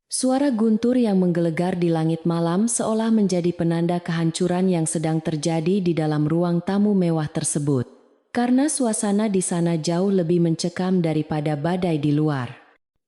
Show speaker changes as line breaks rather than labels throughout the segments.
Suara guntur yang menggelegar di langit malam seolah menjadi penanda kehancuran yang sedang terjadi di dalam ruang tamu mewah tersebut. Karena suasana di sana jauh lebih mencekam daripada badai di luar.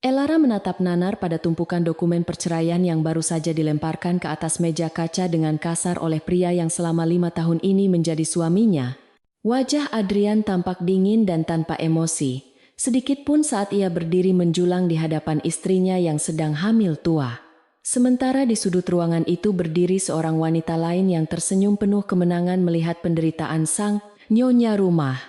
Elara menatap nanar pada tumpukan dokumen perceraian yang baru saja dilemparkan ke atas meja kaca dengan kasar oleh pria yang selama 5 tahun ini menjadi suaminya. Wajah Adrian tampak dingin dan tanpa emosi. Sedikitpun saat ia berdiri menjulang di hadapan istrinya yang sedang hamil tua. Sementara di sudut ruangan itu berdiri seorang wanita lain yang tersenyum penuh kemenangan melihat penderitaan sang nyonya rumah.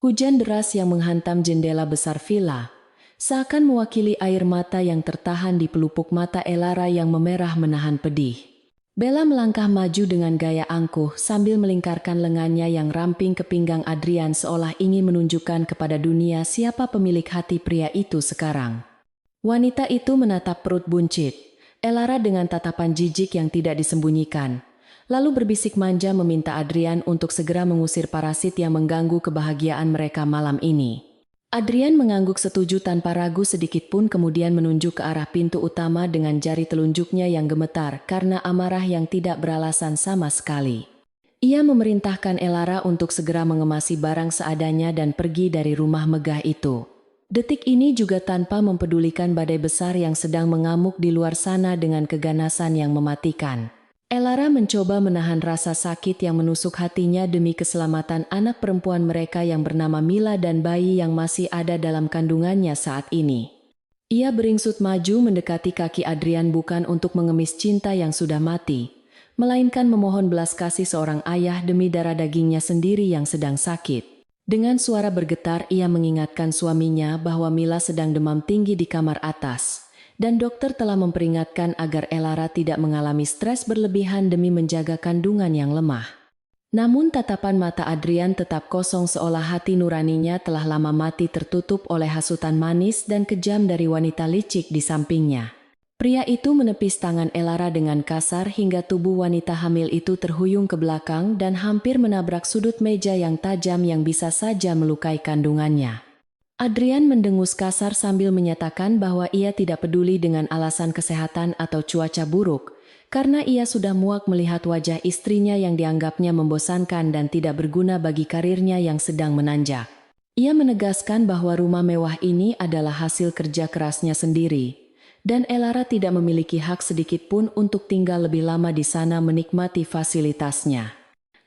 Hujan deras yang menghantam jendela besar villa, seakan mewakili air mata yang tertahan di pelupuk mata Elara yang memerah menahan pedih. Bella melangkah maju dengan gaya angkuh sambil melingkarkan lengannya yang ramping ke pinggang Adrian seolah ingin menunjukkan kepada dunia siapa pemilik hati pria itu sekarang. Wanita itu menatap perut buncit Elara dengan tatapan jijik yang tidak disembunyikan, lalu berbisik manja meminta Adrian untuk segera mengusir parasit yang mengganggu kebahagiaan mereka malam ini. Adrian mengangguk setuju tanpa ragu sedikitpun kemudian menunjuk ke arah pintu utama dengan jari telunjuknya yang gemetar karena amarah yang tidak beralasan sama sekali. Ia memerintahkan Elara untuk segera mengemasi barang seadanya dan pergi dari rumah megah itu. Detik ini juga tanpa mempedulikan badai besar yang sedang mengamuk di luar sana dengan keganasan yang mematikan. Elara mencoba menahan rasa sakit yang menusuk hatinya demi keselamatan anak perempuan mereka yang bernama Mila dan bayi yang masih ada dalam kandungannya saat ini. Ia beringsut maju mendekati kaki Adrian bukan untuk mengemis cinta yang sudah mati, melainkan memohon belas kasih seorang ayah demi darah dagingnya sendiri yang sedang sakit. Dengan suara bergetar ia mengingatkan suaminya bahwa Mila sedang demam tinggi di kamar atas. Dan dokter telah memperingatkan agar Elara tidak mengalami stres berlebihan demi menjaga kandungan yang lemah. Namun tatapan mata Adrian tetap kosong seolah hati nuraninya telah lama mati tertutup oleh hasutan manis dan kejam dari wanita licik di sampingnya. Pria itu menepis tangan Elara dengan kasar hingga tubuh wanita hamil itu terhuyung ke belakang dan hampir menabrak sudut meja yang tajam yang bisa saja melukai kandungannya. Adrian mendengus kasar sambil menyatakan bahwa ia tidak peduli dengan alasan kesehatan atau cuaca buruk, karena ia sudah muak melihat wajah istrinya yang dianggapnya membosankan dan tidak berguna bagi karirnya yang sedang menanjak. Ia menegaskan bahwa rumah mewah ini adalah hasil kerja kerasnya sendiri, dan Elara tidak memiliki hak sedikitpun untuk tinggal lebih lama di sana menikmati fasilitasnya.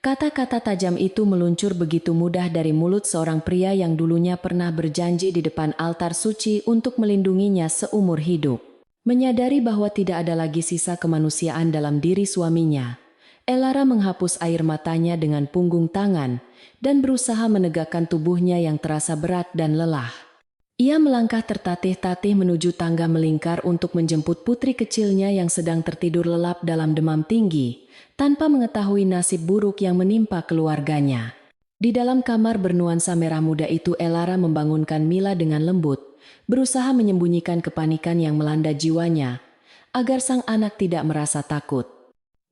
Kata-kata tajam itu meluncur begitu mudah dari mulut seorang pria yang dulunya pernah berjanji di depan altar suci untuk melindunginya seumur hidup. Menyadari bahwa tidak ada lagi sisa kemanusiaan dalam diri suaminya, Elara menghapus air matanya dengan punggung tangan dan berusaha menegakkan tubuhnya yang terasa berat dan lelah. Ia melangkah tertatih-tatih menuju tangga melingkar untuk menjemput putri kecilnya yang sedang tertidur lelap dalam demam tinggi, tanpa mengetahui nasib buruk yang menimpa keluarganya. Di dalam kamar bernuansa merah muda itu Elara membangunkan Mila dengan lembut, berusaha menyembunyikan kepanikan yang melanda jiwanya, agar sang anak tidak merasa takut.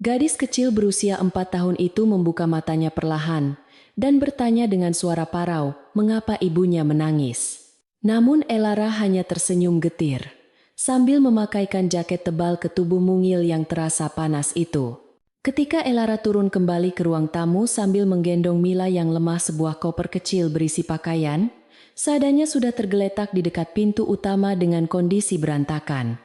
Gadis kecil berusia 4 tahun itu membuka matanya perlahan, dan bertanya dengan suara parau, mengapa ibunya menangis. Namun Elara hanya tersenyum getir, sambil memakaikan jaket tebal ke tubuh mungil yang terasa panas itu. Ketika Elara turun kembali ke ruang tamu sambil menggendong Mila yang lemah sebuah koper kecil berisi pakaian, seadanya sudah tergeletak di dekat pintu utama dengan kondisi berantakan.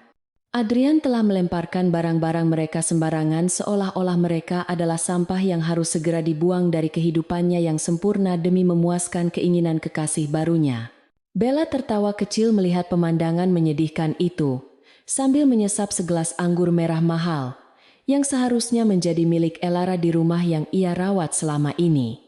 Adrian telah melemparkan barang-barang mereka sembarangan seolah-olah mereka adalah sampah yang harus segera dibuang dari kehidupannya yang sempurna demi memuaskan keinginan kekasih barunya. Bella tertawa kecil melihat pemandangan menyedihkan itu, sambil menyesap segelas anggur merah mahal, yang seharusnya menjadi milik Elara di rumah yang ia rawat selama ini.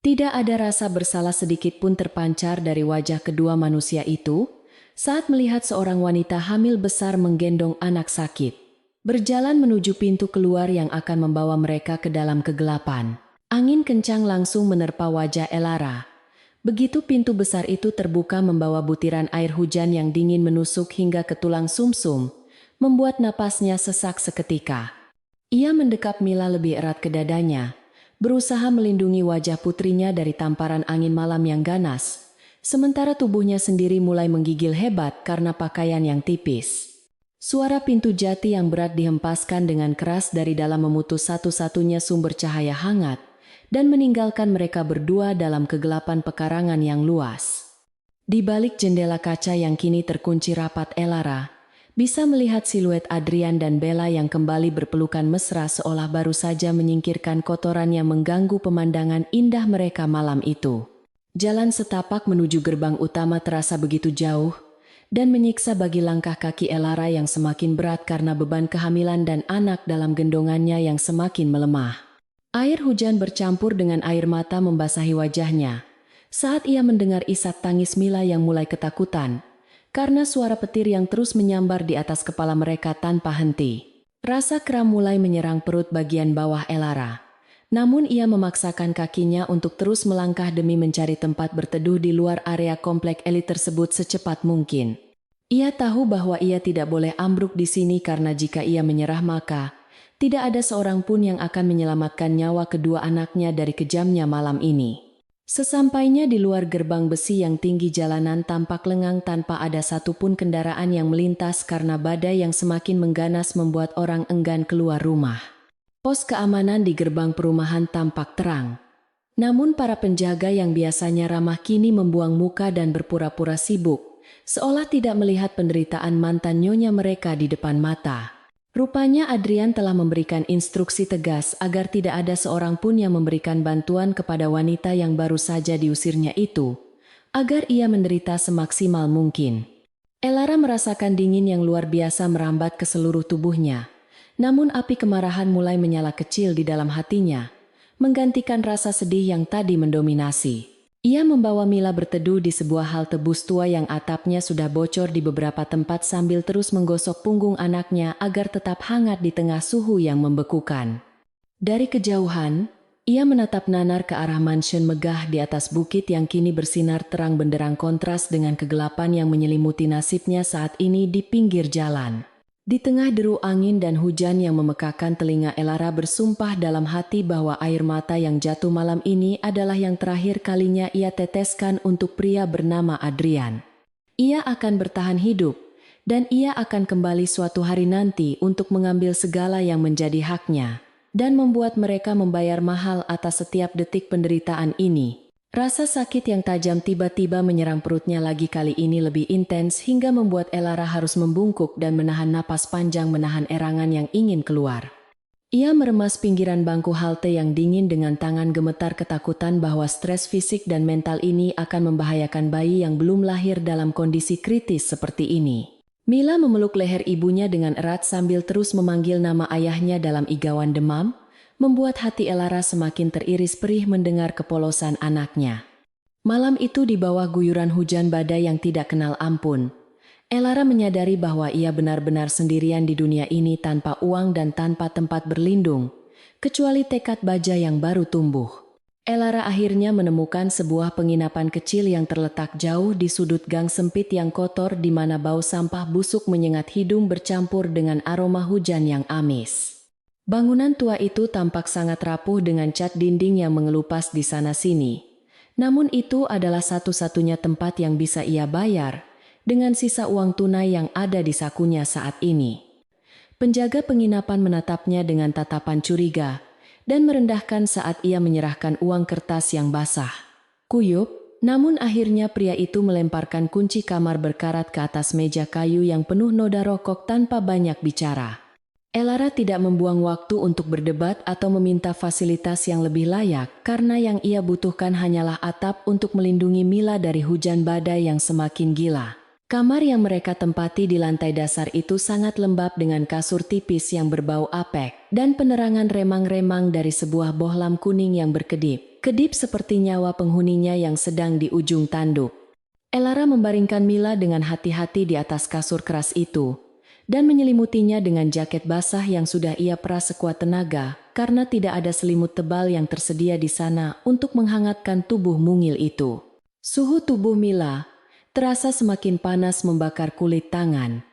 Tidak ada rasa bersalah sedikit pun terpancar dari wajah kedua manusia itu, saat melihat seorang wanita hamil besar menggendong anak sakit, berjalan menuju pintu keluar yang akan membawa mereka ke dalam kegelapan. Angin kencang langsung menerpa wajah Elara. Begitu pintu besar itu terbuka membawa butiran air hujan yang dingin menusuk hingga ke tulang sumsum, membuat napasnya sesak seketika. Ia mendekap Mila lebih erat ke dadanya, berusaha melindungi wajah putrinya dari tamparan angin malam yang ganas, sementara tubuhnya sendiri mulai menggigil hebat karena pakaian yang tipis. Suara pintu jati yang berat dihempaskan dengan keras dari dalam memutus satu-satunya sumber cahaya hangat dan meninggalkan mereka berdua dalam kegelapan pekarangan yang luas. Di balik jendela kaca yang kini terkunci rapat, Elara bisa melihat siluet Adrian dan Bella yang kembali berpelukan mesra seolah baru saja menyingkirkan kotoran yang mengganggu pemandangan indah mereka malam itu. Jalan setapak menuju gerbang utama terasa begitu jauh dan menyiksa bagi langkah kaki Elara yang semakin berat karena beban kehamilan dan anak dalam gendongannya yang semakin melemah. Air hujan bercampur dengan air mata membasahi wajahnya saat ia mendengar isak tangis Mila yang mulai ketakutan karena suara petir yang terus menyambar di atas kepala mereka tanpa henti. Rasa kram mulai menyerang perut bagian bawah Elara. Namun ia memaksakan kakinya untuk terus melangkah demi mencari tempat berteduh di luar area komplek elit tersebut secepat mungkin. Ia tahu bahwa ia tidak boleh ambruk di sini karena jika ia menyerah maka tidak ada seorang pun yang akan menyelamatkan nyawa kedua anaknya dari kejamnya malam ini. Sesampainya di luar gerbang besi yang tinggi, jalanan tampak lengang tanpa ada satupun kendaraan yang melintas karena badai yang semakin mengganas membuat orang enggan keluar rumah. Pos keamanan di gerbang perumahan tampak terang. Namun para penjaga yang biasanya ramah kini membuang muka dan berpura-pura sibuk, seolah tidak melihat penderitaan mantan nyonya mereka di depan mata. Rupanya Adrian telah memberikan instruksi tegas agar tidak ada seorang pun yang memberikan bantuan kepada wanita yang baru saja diusirnya itu, agar ia menderita semaksimal mungkin. Elara merasakan dingin yang luar biasa merambat ke seluruh tubuhnya. Namun api kemarahan mulai menyala kecil di dalam hatinya, menggantikan rasa sedih yang tadi mendominasi. Ia membawa Mila berteduh di sebuah halte bus tua yang atapnya sudah bocor di beberapa tempat sambil terus menggosok punggung anaknya agar tetap hangat di tengah suhu yang membekukan. Dari kejauhan, ia menatap nanar ke arah mansion megah di atas bukit yang kini bersinar terang benderang kontras dengan kegelapan yang menyelimuti nasibnya saat ini di pinggir jalan. Di tengah deru angin dan hujan yang memekakan telinga, Elara bersumpah dalam hati bahwa air mata yang jatuh malam ini adalah yang terakhir kalinya ia teteskan untuk pria bernama Adrian. Ia akan bertahan hidup, dan ia akan kembali suatu hari nanti untuk mengambil segala yang menjadi haknya, dan membuat mereka membayar mahal atas setiap detik penderitaan ini. Rasa sakit yang tajam tiba-tiba menyerang perutnya lagi, kali ini lebih intens hingga membuat Elara harus membungkuk dan menahan napas panjang menahan erangan yang ingin keluar. Ia meremas pinggiran bangku halte yang dingin dengan tangan gemetar ketakutan bahwa stres fisik dan mental ini akan membahayakan bayi yang belum lahir dalam kondisi kritis seperti ini. Mila memeluk leher ibunya dengan erat sambil terus memanggil nama ayahnya dalam igauan demam, membuat hati Elara semakin teriris perih mendengar kepolosan anaknya. Malam itu di bawah guyuran hujan badai yang tidak kenal ampun, Elara menyadari bahwa ia benar-benar sendirian di dunia ini tanpa uang dan tanpa tempat berlindung, kecuali tekad baja yang baru tumbuh. Elara akhirnya menemukan sebuah penginapan kecil yang terletak jauh di sudut gang sempit yang kotor di mana bau sampah busuk menyengat hidung bercampur dengan aroma hujan yang amis. Bangunan tua itu tampak sangat rapuh dengan cat dinding yang mengelupas di sana-sini. Namun itu adalah satu-satunya tempat yang bisa ia bayar dengan sisa uang tunai yang ada di sakunya saat ini. Penjaga penginapan menatapnya dengan tatapan curiga dan merendahkan saat ia menyerahkan uang kertas yang basah. Kuyup, namun akhirnya pria itu melemparkan kunci kamar berkarat ke atas meja kayu yang penuh noda rokok tanpa banyak bicara. Elara tidak membuang waktu untuk berdebat atau meminta fasilitas yang lebih layak karena yang ia butuhkan hanyalah atap untuk melindungi Mila dari hujan badai yang semakin gila. Kamar yang mereka tempati di lantai dasar itu sangat lembab dengan kasur tipis yang berbau apek dan penerangan remang-remang dari sebuah bohlam kuning yang berkedip-kedip seperti nyawa penghuninya yang sedang di ujung tanduk. Elara membaringkan Mila dengan hati-hati di atas kasur keras itu dan menyelimutinya dengan jaket basah yang sudah ia peras sekuat tenaga karena tidak ada selimut tebal yang tersedia di sana untuk menghangatkan tubuh mungil itu. Suhu tubuh Mila terasa semakin panas membakar kulit tangan.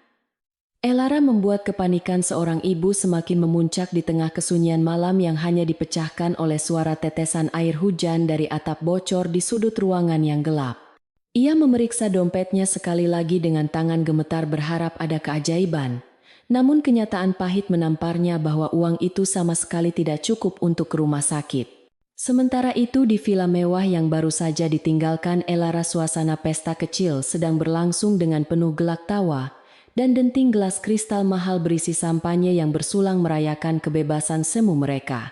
Elara membuat kepanikan seorang ibu semakin memuncak di tengah kesunyian malam yang hanya dipecahkan oleh suara tetesan air hujan dari atap bocor di sudut ruangan yang gelap. Ia memeriksa dompetnya sekali lagi dengan tangan gemetar berharap ada keajaiban, Namun kenyataan pahit menamparnya bahwa uang itu sama sekali tidak cukup untuk ke rumah sakit. Sementara itu di villa mewah yang baru saja ditinggalkan Elara, suasana pesta kecil sedang berlangsung dengan penuh gelak tawa dan denting gelas kristal mahal berisi sampanye yang bersulang merayakan kebebasan semu mereka.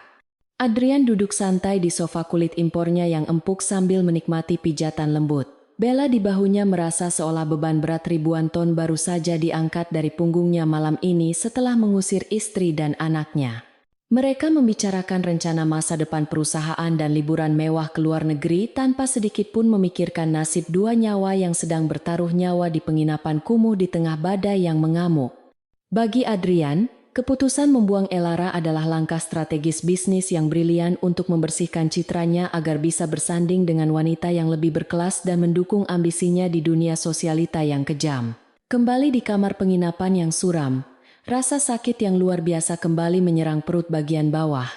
Adrian duduk santai di sofa kulit impornya yang empuk sambil menikmati pijatan lembut. Bella di bahunya merasa seolah beban berat ribuan ton baru saja diangkat dari punggungnya malam ini setelah mengusir istri dan anaknya. Mereka membicarakan rencana masa depan perusahaan dan liburan mewah ke luar negeri tanpa sedikit pun memikirkan nasib dua nyawa yang sedang bertaruh nyawa di penginapan kumuh di tengah badai yang mengamuk. Bagi Adrian, keputusan membuang Elara adalah langkah strategis bisnis yang brilian untuk membersihkan citranya agar bisa bersanding dengan wanita yang lebih berkelas dan mendukung ambisinya di dunia sosialita yang kejam. Kembali di kamar penginapan yang suram, rasa sakit yang luar biasa kembali menyerang perut bagian bawah.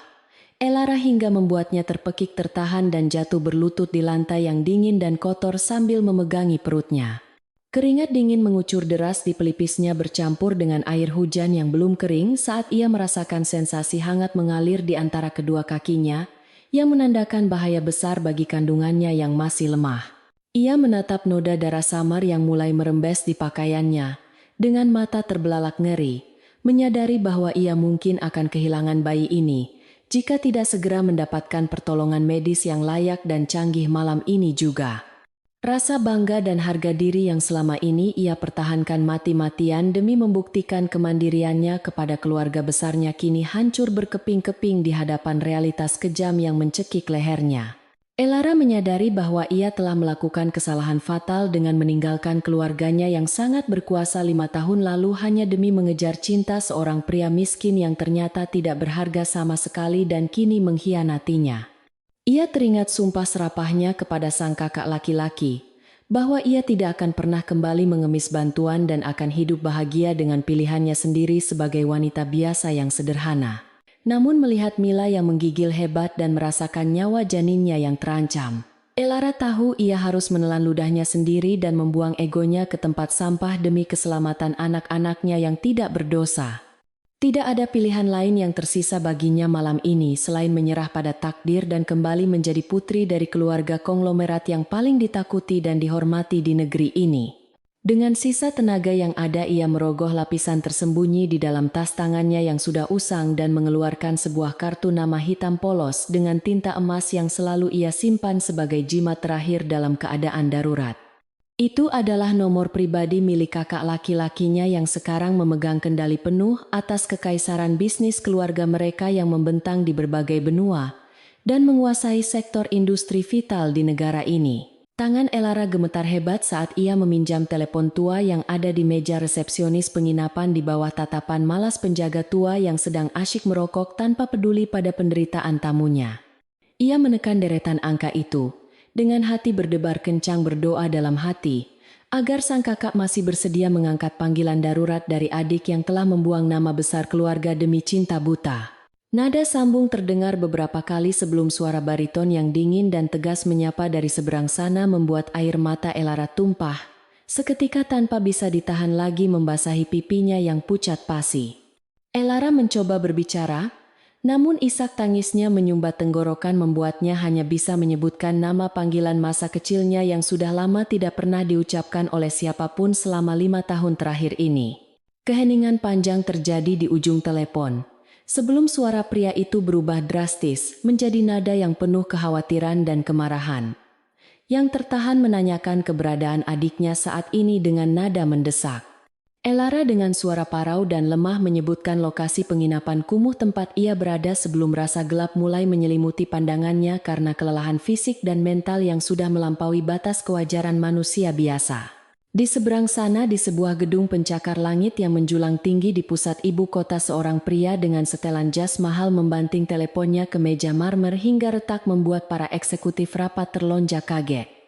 Elara hingga membuatnya terpekik tertahan dan jatuh berlutut di lantai yang dingin dan kotor sambil memegangi perutnya. Keringat dingin mengucur deras di pelipisnya bercampur dengan air hujan yang belum kering saat ia merasakan sensasi hangat mengalir di antara kedua kakinya, yang menandakan bahaya besar bagi kandungannya yang masih lemah. Ia menatap noda darah samar yang mulai merembes di pakaiannya, dengan mata terbelalak ngeri, menyadari bahwa ia mungkin akan kehilangan bayi ini, jika tidak segera mendapatkan pertolongan medis yang layak dan canggih malam ini juga. Rasa bangga dan harga diri yang selama ini ia pertahankan mati-matian demi membuktikan kemandiriannya kepada keluarga besarnya kini hancur berkeping-keping di hadapan realitas kejam yang mencekik lehernya. Elara menyadari bahwa ia telah melakukan kesalahan fatal dengan meninggalkan keluarganya yang sangat berkuasa 5 tahun lalu hanya demi mengejar cinta seorang pria miskin yang ternyata tidak berharga sama sekali dan kini mengkhianatinya. Ia teringat sumpah serapahnya kepada sang kakak laki-laki, bahwa ia tidak akan pernah kembali mengemis bantuan dan akan hidup bahagia dengan pilihannya sendiri sebagai wanita biasa yang sederhana. Namun melihat Mila yang menggigil hebat dan merasakan nyawa janinnya yang terancam, Elara tahu ia harus menelan ludahnya sendiri dan membuang egonya ke tempat sampah demi keselamatan anak-anaknya yang tidak berdosa. Tidak ada pilihan lain yang tersisa baginya malam ini selain menyerah pada takdir dan kembali menjadi putri dari keluarga konglomerat yang paling ditakuti dan dihormati di negeri ini. Dengan sisa tenaga yang ada ia merogoh lapisan tersembunyi di dalam tas tangannya yang sudah usang dan mengeluarkan sebuah kartu nama hitam polos dengan tinta emas yang selalu ia simpan sebagai jimat terakhir dalam keadaan darurat. Itu adalah nomor pribadi milik kakak laki-lakinya yang sekarang memegang kendali penuh atas kekaisaran bisnis keluarga mereka yang membentang di berbagai benua dan menguasai sektor industri vital di negara ini. Tangan Elara gemetar hebat saat ia meminjam telepon tua yang ada di meja resepsionis penginapan di bawah tatapan malas penjaga tua yang sedang asyik merokok tanpa peduli pada penderitaan tamunya. Ia menekan deretan angka itu, dengan hati berdebar kencang berdoa dalam hati, agar sang kakak masih bersedia mengangkat panggilan darurat dari adik yang telah membuang nama besar keluarga demi cinta buta. Nada sambung terdengar beberapa kali sebelum suara bariton yang dingin dan tegas menyapa dari seberang sana membuat air mata Elara tumpah, seketika tanpa bisa ditahan lagi membasahi pipinya yang pucat pasi. Elara mencoba berbicara, namun isak tangisnya menyumbat tenggorokan membuatnya hanya bisa menyebutkan nama panggilan masa kecilnya yang sudah lama tidak pernah diucapkan oleh siapapun selama 5 tahun terakhir ini. Keheningan panjang terjadi di ujung telepon. Sebelum suara pria itu berubah drastis menjadi nada yang penuh kekhawatiran dan kemarahan. Yang tertahan menanyakan keberadaan adiknya saat ini dengan nada mendesak. Elara dengan suara parau dan lemah menyebutkan lokasi penginapan kumuh tempat ia berada sebelum rasa gelap mulai menyelimuti pandangannya karena kelelahan fisik dan mental yang sudah melampaui batas kewajaran manusia biasa. Di seberang sana di sebuah gedung pencakar langit yang menjulang tinggi di pusat ibu kota seorang pria dengan setelan jas mahal membanting teleponnya ke meja marmer hingga retak membuat para eksekutif rapat terlonjak kaget.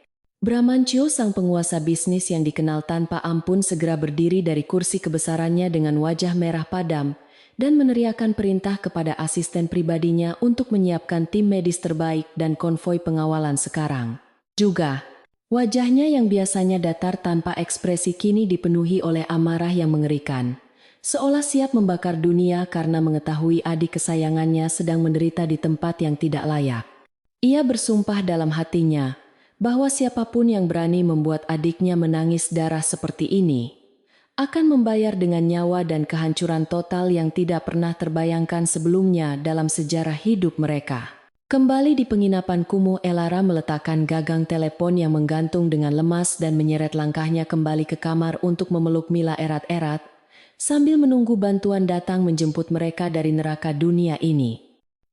Bramantyo sang penguasa bisnis yang dikenal tanpa ampun segera berdiri dari kursi kebesarannya dengan wajah merah padam dan meneriakkan perintah kepada asisten pribadinya untuk menyiapkan tim medis terbaik dan konvoi pengawalan sekarang. Juga, wajahnya yang biasanya datar tanpa ekspresi kini dipenuhi oleh amarah yang mengerikan. seolah siap membakar dunia karena mengetahui adik kesayangannya sedang menderita di tempat yang tidak layak. Ia bersumpah dalam hatinya bahwa siapapun yang berani membuat adiknya menangis darah seperti ini akan membayar dengan nyawa dan kehancuran total yang tidak pernah terbayangkan sebelumnya dalam sejarah hidup mereka. Kembali di penginapan kumuh, Elara meletakkan gagang telepon yang menggantung dengan lemas dan menyeret langkahnya kembali ke kamar untuk memeluk Mila erat-erat, sambil menunggu bantuan datang menjemput mereka dari neraka dunia ini.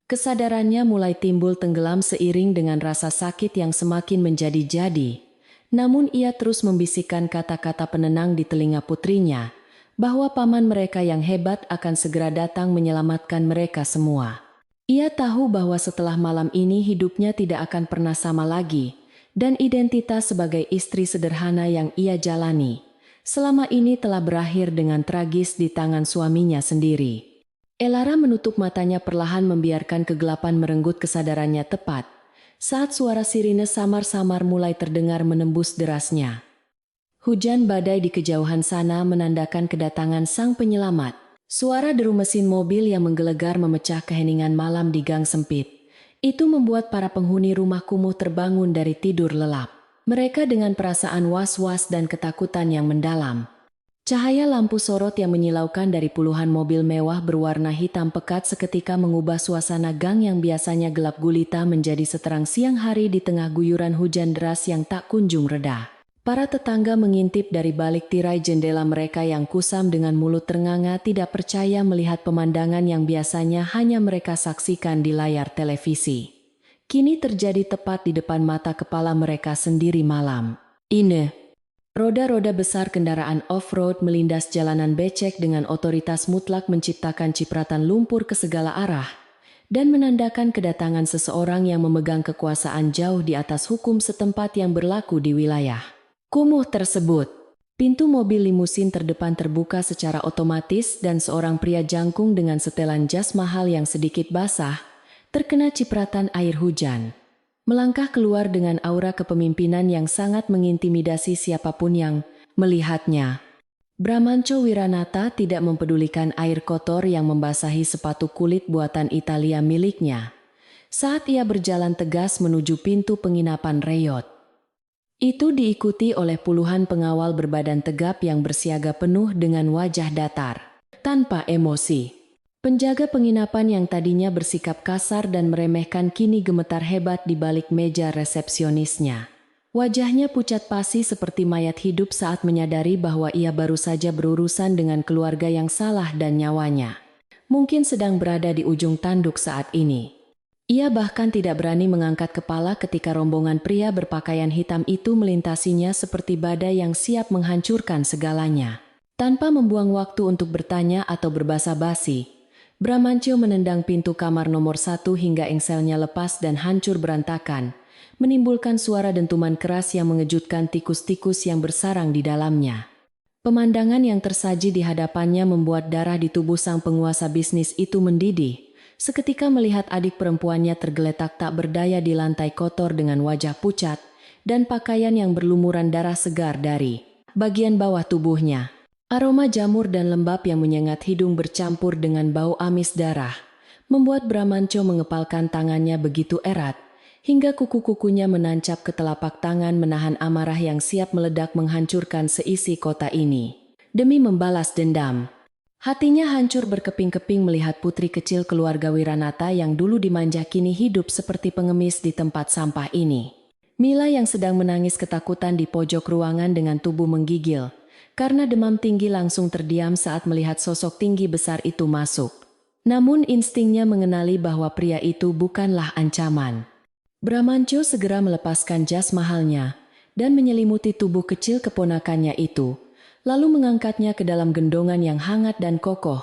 Kesadarannya mulai timbul tenggelam seiring dengan rasa sakit yang semakin menjadi-jadi. Namun ia terus membisikkan kata-kata penenang di telinga putrinya, bahwa paman mereka yang hebat akan segera datang menyelamatkan mereka semua. Ia tahu bahwa setelah malam ini hidupnya tidak akan pernah sama lagi, dan identitas sebagai istri sederhana yang ia jalani selama ini telah berakhir dengan tragis di tangan suaminya sendiri. Elara menutup matanya perlahan, membiarkan kegelapan merenggut kesadarannya tepat saat suara sirine samar-samar mulai terdengar menembus derasnya. Hujan badai di kejauhan sana menandakan kedatangan sang penyelamat. Suara deru mesin mobil yang menggelegar memecah keheningan malam di gang sempit. Itu membuat para penghuni rumah kumuh terbangun dari tidur lelap. Mereka dengan perasaan was-was dan ketakutan yang mendalam. Cahaya lampu sorot yang menyilaukan dari puluhan mobil mewah berwarna hitam pekat seketika mengubah suasana gang yang biasanya gelap gulita menjadi seterang siang hari di tengah guyuran hujan deras yang tak kunjung reda. Para tetangga mengintip dari balik tirai jendela mereka yang kusam dengan mulut ternganga, tidak percaya melihat pemandangan yang biasanya hanya mereka saksikan di layar televisi. Kini terjadi tepat di depan mata kepala mereka sendiri malam ini. Roda-roda besar kendaraan off-road melindas jalanan becek dengan otoritas mutlak, menciptakan cipratan lumpur ke segala arah dan menandakan kedatangan seseorang yang memegang kekuasaan jauh di atas hukum setempat yang berlaku di wilayah kumuh tersebut. Pintu mobil limusin terdepan terbuka secara otomatis dan seorang pria jangkung dengan setelan jas mahal yang sedikit basah, terkena cipratan air hujan, melangkah keluar dengan aura kepemimpinan yang sangat mengintimidasi siapapun yang melihatnya. Bramantyo Wiranata tidak mempedulikan air kotor yang membasahi sepatu kulit buatan Italia miliknya saat ia berjalan tegas menuju pintu penginapan Reyot. Itu diikuti oleh puluhan pengawal berbadan tegap yang bersiaga penuh dengan wajah datar, tanpa emosi. Penjaga penginapan yang tadinya bersikap kasar dan meremehkan kini gemetar hebat di balik meja resepsionisnya. Wajahnya pucat pasi seperti mayat hidup saat menyadari bahwa ia baru saja berurusan dengan keluarga yang salah dan nyawanya mungkin sedang berada di ujung tanduk saat ini. Ia bahkan tidak berani mengangkat kepala ketika rombongan pria berpakaian hitam itu melintasinya seperti badai yang siap menghancurkan segalanya. Tanpa membuang waktu untuk bertanya atau berbasa-basi, Bramantyo menendang pintu kamar nomor 1 hingga engselnya lepas dan hancur berantakan, menimbulkan suara dentuman keras yang mengejutkan tikus-tikus yang bersarang di dalamnya. Pemandangan yang tersaji di hadapannya membuat darah di tubuh sang penguasa bisnis itu mendidih. Seketika melihat adik perempuannya tergeletak tak berdaya di lantai kotor dengan wajah pucat dan pakaian yang berlumuran darah segar dari bagian bawah tubuhnya. Aroma jamur dan lembab yang menyengat hidung bercampur dengan bau amis darah membuat Bramantyo mengepalkan tangannya begitu erat hingga kuku-kukunya menancap ke telapak tangan, menahan amarah yang siap meledak menghancurkan seisi kota ini demi membalas dendam. Hatinya hancur berkeping-keping melihat putri kecil keluarga Wiranata yang dulu dimanja kini hidup seperti pengemis di tempat sampah ini. Mila yang sedang menangis ketakutan di pojok ruangan dengan tubuh menggigil karena demam tinggi langsung terdiam saat melihat sosok tinggi besar itu masuk. Namun instingnya mengenali bahwa pria itu bukanlah ancaman. Bramantyo segera melepaskan jas mahalnya dan menyelimuti tubuh kecil keponakannya itu, lalu mengangkatnya ke dalam gendongan yang hangat dan kokoh,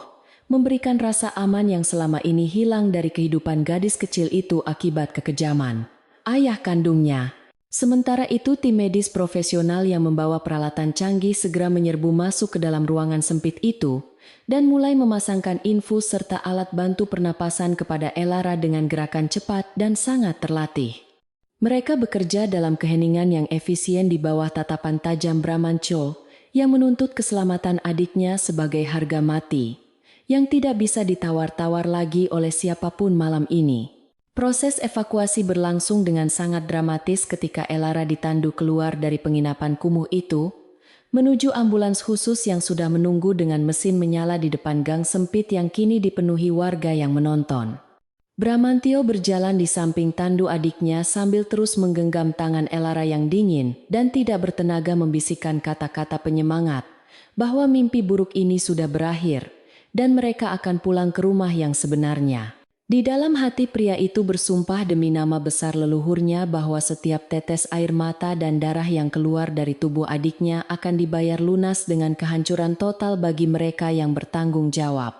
memberikan rasa aman yang selama ini hilang dari kehidupan gadis kecil itu akibat kekejaman ayah kandungnya. Sementara itu tim medis profesional yang membawa peralatan canggih segera menyerbu masuk ke dalam ruangan sempit itu dan mulai memasangkan infus serta alat bantu pernapasan kepada Elara dengan gerakan cepat dan sangat terlatih. Mereka bekerja dalam keheningan yang efisien di bawah tatapan tajam Bramantyo yang menuntut keselamatan adiknya sebagai harga mati, yang tidak bisa ditawar-tawar lagi oleh siapapun malam ini. Proses evakuasi berlangsung dengan sangat dramatis ketika Elara ditandu keluar dari penginapan kumuh itu, menuju ambulans khusus yang sudah menunggu dengan mesin menyala di depan gang sempit yang kini dipenuhi warga yang menonton. Bramantio berjalan di samping tandu adiknya sambil terus menggenggam tangan Elara yang dingin dan tidak bertenaga membisikkan kata-kata penyemangat bahwa mimpi buruk ini sudah berakhir dan mereka akan pulang ke rumah yang sebenarnya. Di dalam hati pria itu bersumpah demi nama besar leluhurnya bahwa setiap tetes air mata dan darah yang keluar dari tubuh adiknya akan dibayar lunas dengan kehancuran total bagi mereka yang bertanggung jawab.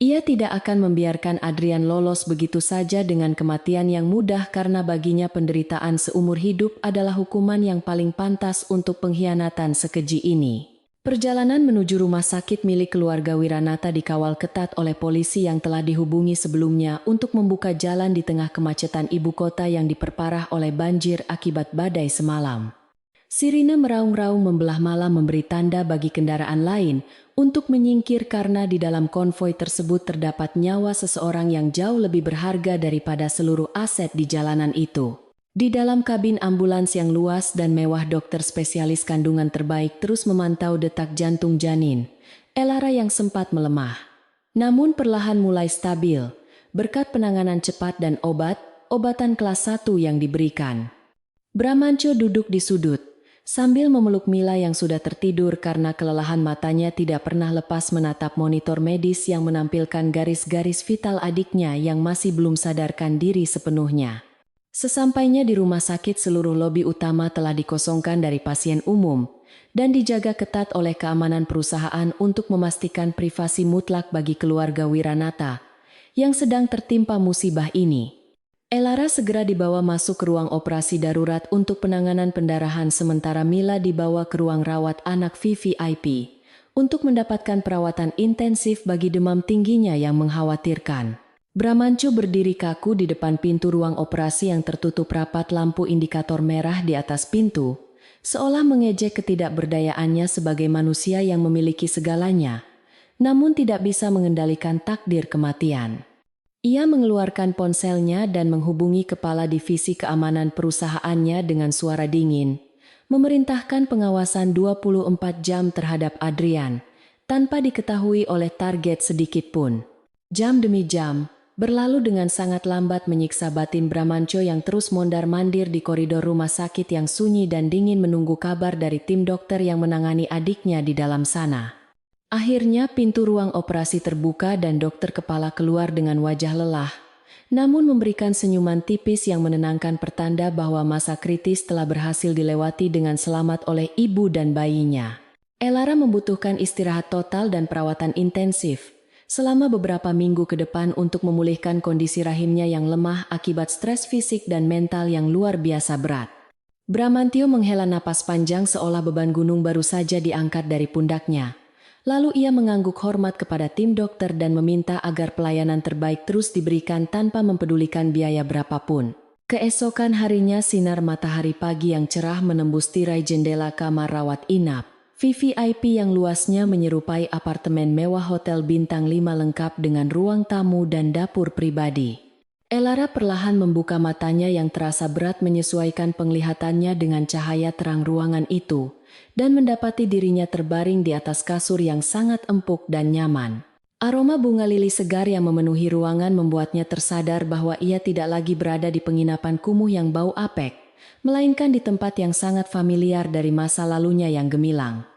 Ia tidak akan membiarkan Adrian lolos begitu saja dengan kematian yang mudah karena baginya penderitaan seumur hidup adalah hukuman yang paling pantas untuk pengkhianatan sekeji ini. Perjalanan menuju rumah sakit milik keluarga Wiranata dikawal ketat oleh polisi yang telah dihubungi sebelumnya untuk membuka jalan di tengah kemacetan ibu kota yang diperparah oleh banjir akibat badai semalam. Sirine meraung-raung membelah malam memberi tanda bagi kendaraan lain untuk menyingkir karena di dalam konvoi tersebut terdapat nyawa seseorang yang jauh lebih berharga daripada seluruh aset di jalanan itu. Di dalam kabin ambulans yang luas dan mewah dokter spesialis kandungan terbaik terus memantau detak jantung janin, Elara yang sempat melemah. Namun perlahan mulai stabil, berkat penanganan cepat dan obatan kelas 1 yang diberikan. Bramantio duduk di sudut, sambil memeluk Mila yang sudah tertidur karena kelelahan matanya tidak pernah lepas menatap monitor medis yang menampilkan garis-garis vital adiknya yang masih belum sadarkan diri sepenuhnya. Sesampainya di rumah sakit seluruh lobi utama telah dikosongkan dari pasien umum dan dijaga ketat oleh keamanan perusahaan untuk memastikan privasi mutlak bagi keluarga Wiranata yang sedang tertimpa musibah ini. Elara segera dibawa masuk ke ruang operasi darurat untuk penanganan pendarahan sementara Mila dibawa ke ruang rawat anak VVIP untuk mendapatkan perawatan intensif bagi demam tingginya yang mengkhawatirkan. Bramantio berdiri kaku di depan pintu ruang operasi yang tertutup rapat lampu indikator merah di atas pintu, seolah mengejek ketidakberdayaannya sebagai manusia yang memiliki segalanya, namun tidak bisa mengendalikan takdir kematian. Ia mengeluarkan ponselnya dan menghubungi kepala divisi keamanan perusahaannya dengan suara dingin, memerintahkan pengawasan 24 jam terhadap Adrian, tanpa diketahui oleh target sedikitpun. Jam demi jam berlalu dengan sangat lambat menyiksa batin Bramantio yang terus mondar-mandir di koridor rumah sakit yang sunyi dan dingin menunggu kabar dari tim dokter yang menangani adiknya di dalam sana. Akhirnya pintu ruang operasi terbuka dan dokter kepala keluar dengan wajah lelah, namun memberikan senyuman tipis yang menenangkan pertanda bahwa masa kritis telah berhasil dilewati dengan selamat oleh ibu dan bayinya. Elara membutuhkan istirahat total dan perawatan intensif selama beberapa minggu ke depan untuk memulihkan kondisi rahimnya yang lemah akibat stres fisik dan mental yang luar biasa berat. Bramantio menghela napas panjang seolah beban gunung baru saja diangkat dari pundaknya. Lalu ia mengangguk hormat kepada tim dokter dan meminta agar pelayanan terbaik terus diberikan tanpa mempedulikan biaya berapapun. Keesokan harinya sinar matahari pagi yang cerah menembus tirai jendela kamar rawat inap. VVIP yang luasnya menyerupai apartemen mewah hotel bintang 5 lengkap dengan ruang tamu dan dapur pribadi. Elara perlahan membuka matanya yang terasa berat menyesuaikan penglihatannya dengan cahaya terang ruangan itu, dan mendapati dirinya terbaring di atas kasur yang sangat empuk dan nyaman. Aroma bunga lili segar yang memenuhi ruangan membuatnya tersadar bahwa ia tidak lagi berada di penginapan kumuh yang bau apek, melainkan di tempat yang sangat familiar dari masa lalunya yang gemilang.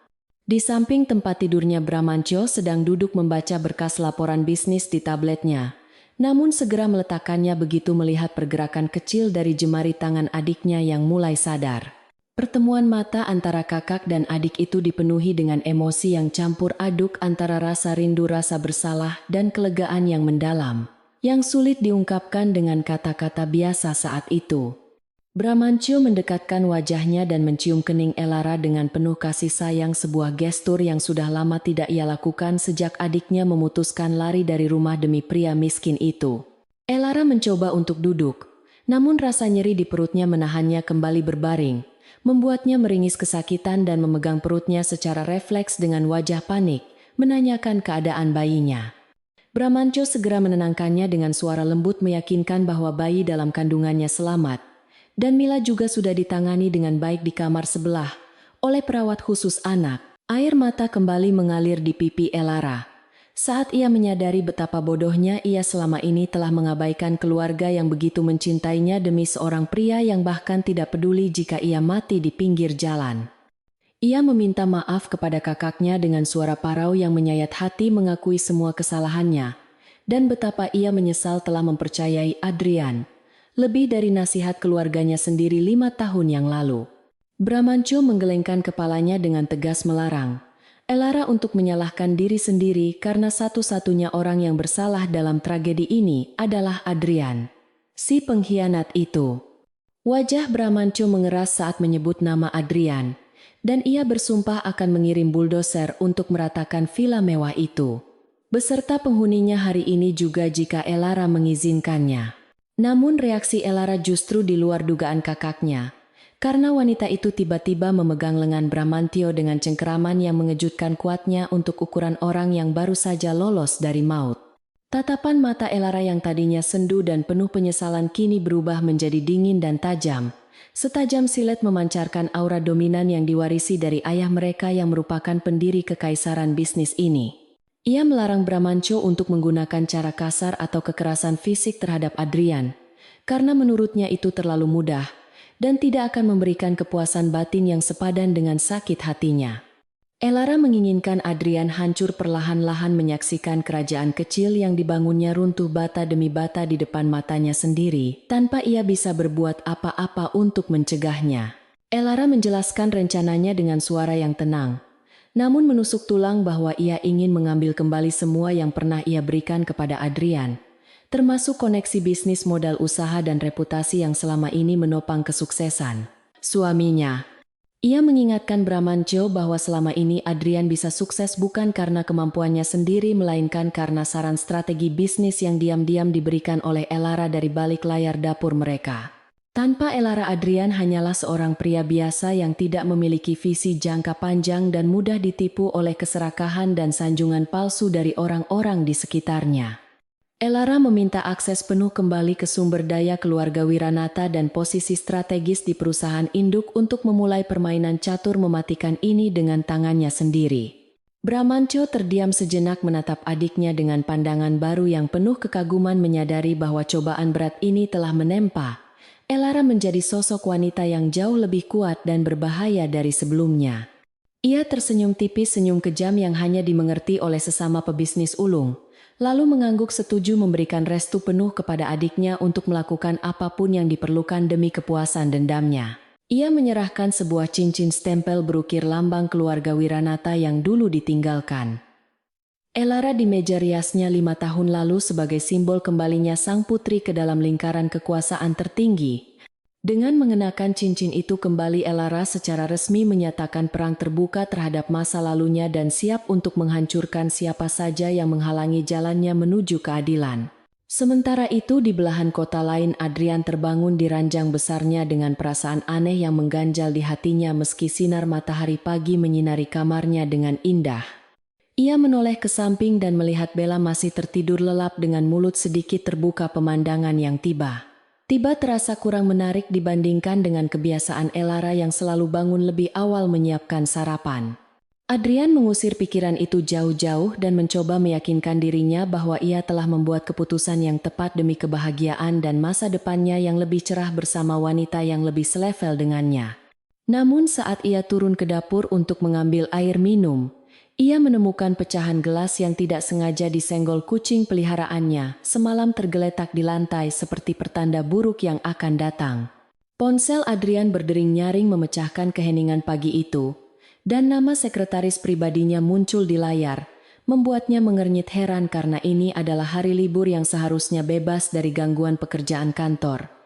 Di samping tempat tidurnya Bramantio sedang duduk membaca berkas laporan bisnis di tabletnya, namun segera meletakkannya begitu melihat pergerakan kecil dari jemari tangan adiknya yang mulai sadar. Pertemuan mata antara kakak dan adik itu dipenuhi dengan emosi yang campur aduk antara rasa rindu, rasa bersalah, dan kelegaan yang mendalam, yang sulit diungkapkan dengan kata-kata biasa saat itu. Bramantio mendekatkan wajahnya dan mencium kening Elara dengan penuh kasih sayang, sebuah gestur yang sudah lama tidak ia lakukan sejak adiknya memutuskan lari dari rumah demi pria miskin itu. Elara mencoba untuk duduk, namun rasa nyeri di perutnya menahannya kembali berbaring, membuatnya meringis kesakitan dan memegang perutnya secara refleks dengan wajah panik, menanyakan keadaan bayinya. Bramantyo segera menenangkannya dengan suara lembut meyakinkan bahwa bayi dalam kandungannya selamat, dan Mila juga sudah ditangani dengan baik di kamar sebelah oleh perawat khusus anak. Air mata kembali mengalir di pipi Elara saat ia menyadari betapa bodohnya ia selama ini telah mengabaikan keluarga yang begitu mencintainya demi seorang pria yang bahkan tidak peduli jika ia mati di pinggir jalan. Ia meminta maaf kepada kakaknya dengan suara parau yang menyayat hati, mengakui semua kesalahannya, dan betapa ia menyesal telah mempercayai Adrian, lebih dari nasihat keluarganya sendiri 5 tahun yang lalu. Bramantyo menggelengkan kepalanya dengan tegas melarang Elara untuk menyalahkan diri sendiri karena satu-satunya orang yang bersalah dalam tragedi ini adalah Adrian, si pengkhianat itu. Wajah Bramantyo mengeras saat menyebut nama Adrian, dan ia bersumpah akan mengirim buldoser untuk meratakan villa mewah itu, beserta penghuninya hari ini juga jika Elara mengizinkannya. Namun reaksi Elara justru di luar dugaan kakaknya, karena wanita itu tiba-tiba memegang lengan Bramantyo dengan cengkeraman yang mengejutkan kuatnya untuk ukuran orang yang baru saja lolos dari maut. Tatapan mata Elara yang tadinya sendu dan penuh penyesalan kini berubah menjadi dingin dan tajam, setajam silet memancarkan aura dominan yang diwarisi dari ayah mereka yang merupakan pendiri kekaisaran bisnis ini. Ia melarang Bramantyo untuk menggunakan cara kasar atau kekerasan fisik terhadap Adrian, karena menurutnya itu terlalu mudah dan tidak akan memberikan kepuasan batin yang sepadan dengan sakit hatinya. Elara menginginkan Adrian hancur perlahan-lahan menyaksikan kerajaan kecil yang dibangunnya runtuh bata demi bata di depan matanya sendiri, tanpa ia bisa berbuat apa-apa untuk mencegahnya. Elara menjelaskan rencananya dengan suara yang tenang, namun menusuk tulang bahwa ia ingin mengambil kembali semua yang pernah ia berikan kepada Adrian, termasuk koneksi bisnis, modal usaha dan reputasi yang selama ini menopang kesuksesan suaminya. Ia mengingatkan Bramantyo bahwa selama ini Adrian bisa sukses bukan karena kemampuannya sendiri melainkan karena saran strategi bisnis yang diam-diam diberikan oleh Elara dari balik layar dapur mereka. Tanpa Elara, Adrian hanyalah seorang pria biasa yang tidak memiliki visi jangka panjang dan mudah ditipu oleh keserakahan dan sanjungan palsu dari orang-orang di sekitarnya. Elara meminta akses penuh kembali ke sumber daya keluarga Wiranata dan posisi strategis di perusahaan induk untuk memulai permainan catur mematikan ini dengan tangannya sendiri. Bramantyo terdiam sejenak menatap adiknya dengan pandangan baru yang penuh kekaguman, menyadari bahwa cobaan berat ini telah menempa Elara menjadi sosok wanita yang jauh lebih kuat dan berbahaya dari sebelumnya. Ia tersenyum tipis, senyum kejam yang hanya dimengerti oleh sesama pebisnis ulung, lalu mengangguk setuju memberikan restu penuh kepada adiknya untuk melakukan apapun yang diperlukan demi kepuasan dendamnya. Ia menyerahkan sebuah cincin stempel berukir lambang keluarga Wiranata yang dulu ditinggalkan Elara di meja riasnya 5 tahun lalu sebagai simbol kembalinya sang putri ke dalam lingkaran kekuasaan tertinggi. Dengan mengenakan cincin itu kembali, Elara secara resmi menyatakan perang terbuka terhadap masa lalunya dan siap untuk menghancurkan siapa saja yang menghalangi jalannya menuju keadilan. Sementara itu di belahan kota lain, Adrian terbangun di ranjang besarnya dengan perasaan aneh yang mengganjal di hatinya meski sinar matahari pagi menyinari kamarnya dengan indah. Ia menoleh ke samping dan melihat Bella masih tertidur lelap dengan mulut sedikit terbuka. Pemandangan yang tiba-tiba terasa kurang menarik dibandingkan dengan kebiasaan Elara yang selalu bangun lebih awal menyiapkan sarapan. Adrian mengusir pikiran itu jauh-jauh dan mencoba meyakinkan dirinya bahwa ia telah membuat keputusan yang tepat demi kebahagiaan dan masa depannya yang lebih cerah bersama wanita yang lebih selevel dengannya. Namun saat ia turun ke dapur untuk mengambil air minum, ia menemukan pecahan gelas yang tidak sengaja disenggol kucing peliharaannya semalam tergeletak di lantai seperti pertanda buruk yang akan datang. Ponsel Adrian berdering nyaring memecahkan keheningan pagi itu, dan nama sekretaris pribadinya muncul di layar, membuatnya mengernyit heran karena ini adalah hari libur yang seharusnya bebas dari gangguan pekerjaan kantor.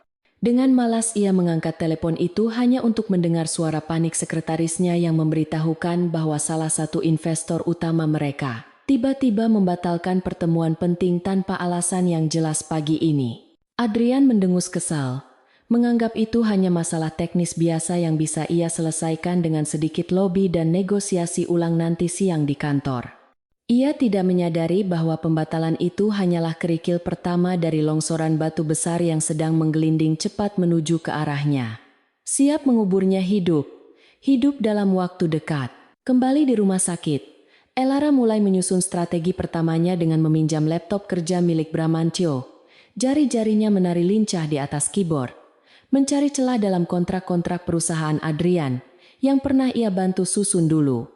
Dengan malas ia mengangkat telepon itu hanya untuk mendengar suara panik sekretarisnya yang memberitahukan bahwa salah satu investor utama mereka tiba-tiba membatalkan pertemuan penting tanpa alasan yang jelas pagi ini. Adrian mendengus kesal, menganggap itu hanya masalah teknis biasa yang bisa ia selesaikan dengan sedikit lobi dan negosiasi ulang nanti siang di kantor. Ia tidak menyadari bahwa pembatalan itu hanyalah kerikil pertama dari longsoran batu besar yang sedang menggelinding cepat menuju ke arahnya. Siap menguburnya hidup dalam waktu dekat. Kembali di rumah sakit, Elara mulai menyusun strategi pertamanya dengan meminjam laptop kerja milik Bramantyo. Jari-jarinya menari lincah di atas keyboard, mencari celah dalam kontrak-kontrak perusahaan Adrian yang pernah ia bantu susun dulu.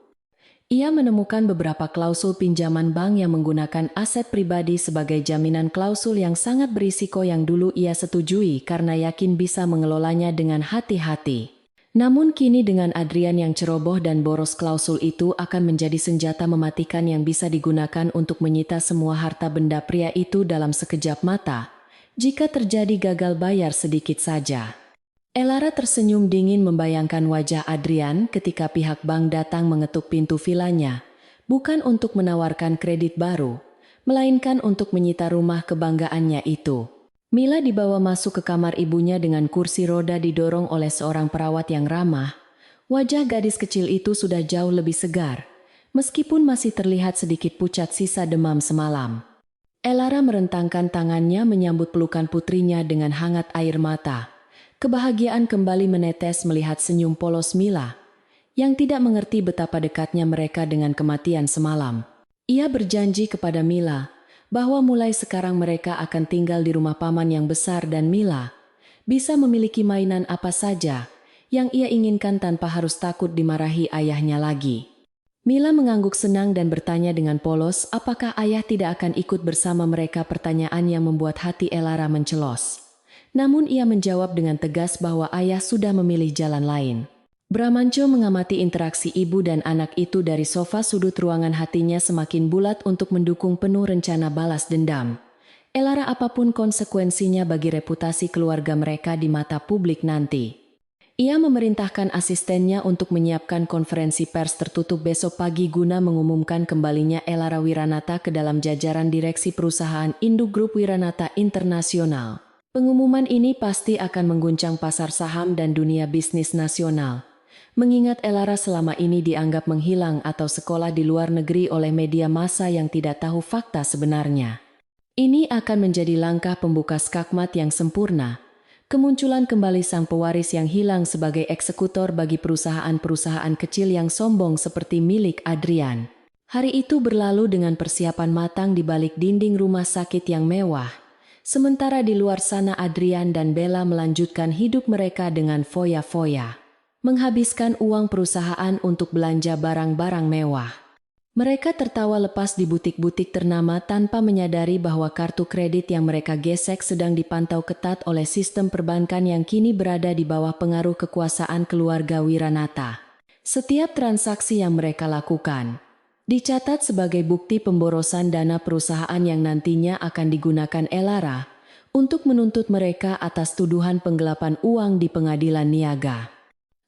Ia menemukan beberapa klausul pinjaman bank yang menggunakan aset pribadi sebagai jaminan, klausul yang sangat berisiko yang dulu ia setujui karena yakin bisa mengelolanya dengan hati-hati. Namun kini dengan Adrian yang ceroboh dan boros, klausul itu akan menjadi senjata mematikan yang bisa digunakan untuk menyita semua harta benda pria itu dalam sekejap mata, jika terjadi gagal bayar sedikit saja. Elara tersenyum dingin membayangkan wajah Adrian ketika pihak bank datang mengetuk pintu vilanya, bukan untuk menawarkan kredit baru, melainkan untuk menyita rumah kebanggaannya itu. Mila dibawa masuk ke kamar ibunya dengan kursi roda didorong oleh seorang perawat yang ramah. Wajah gadis kecil itu sudah jauh lebih segar, meskipun masih terlihat sedikit pucat sisa demam semalam. Elara merentangkan tangannya menyambut pelukan putrinya dengan hangat air mata. Kebahagiaan kembali menetes melihat senyum polos Mila, yang tidak mengerti betapa dekatnya mereka dengan kematian semalam. Ia berjanji kepada Mila bahwa mulai sekarang mereka akan tinggal di rumah paman yang besar dan Mila bisa memiliki mainan apa saja yang ia inginkan tanpa harus takut dimarahi ayahnya lagi. Mila mengangguk senang dan bertanya dengan polos, apakah ayah tidak akan ikut bersama mereka? Pertanyaan yang membuat hati Elara mencelos. Namun ia menjawab dengan tegas bahwa ayah sudah memilih jalan lain. Bramantyo mengamati interaksi ibu dan anak itu dari sofa sudut ruangan, hatinya semakin bulat untuk mendukung penuh rencana balas dendam. Elara apapun konsekuensinya bagi reputasi keluarga mereka di mata publik nanti. Ia memerintahkan asistennya untuk menyiapkan konferensi pers tertutup besok pagi guna mengumumkan kembalinya Elara Wiranata ke dalam jajaran direksi perusahaan induk grup Wiranata Internasional. Pengumuman ini pasti akan mengguncang pasar saham dan dunia bisnis nasional. Mengingat Elara selama ini dianggap menghilang atau sekolah di luar negeri oleh media massa yang tidak tahu fakta sebenarnya. Ini akan menjadi langkah pembuka skakmat yang sempurna. Kemunculan kembali sang pewaris yang hilang sebagai eksekutor bagi perusahaan-perusahaan kecil yang sombong seperti milik Adrian. Hari itu berlalu dengan persiapan matang di balik dinding rumah sakit yang mewah. Sementara di luar sana Adrian dan Bella melanjutkan hidup mereka dengan foya-foya, menghabiskan uang perusahaan untuk belanja barang-barang mewah. Mereka tertawa lepas di butik-butik ternama tanpa menyadari bahwa kartu kredit yang mereka gesek sedang dipantau ketat oleh sistem perbankan yang kini berada di bawah pengaruh kekuasaan keluarga Wiranata. Setiap transaksi yang mereka lakukan dicatat sebagai bukti pemborosan dana perusahaan yang nantinya akan digunakan Elara untuk menuntut mereka atas tuduhan penggelapan uang di pengadilan niaga.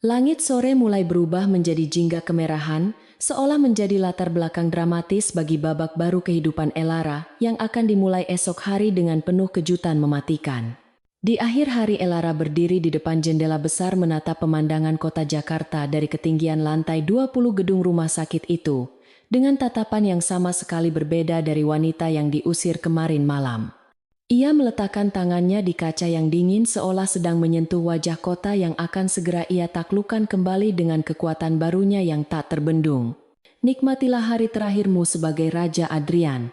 Langit sore mulai berubah menjadi jingga kemerahan, seolah menjadi latar belakang dramatis bagi babak baru kehidupan Elara yang akan dimulai esok hari dengan penuh kejutan mematikan. Di akhir hari Elara berdiri di depan jendela besar menatap pemandangan kota Jakarta dari ketinggian lantai 20 gedung rumah sakit itu, dengan tatapan yang sama sekali berbeda dari wanita yang diusir kemarin malam. Ia meletakkan tangannya di kaca yang dingin seolah sedang menyentuh wajah kota yang akan segera ia taklukkan kembali dengan kekuatan barunya yang tak terbendung. Nikmatilah hari terakhirmu sebagai Raja Adrian.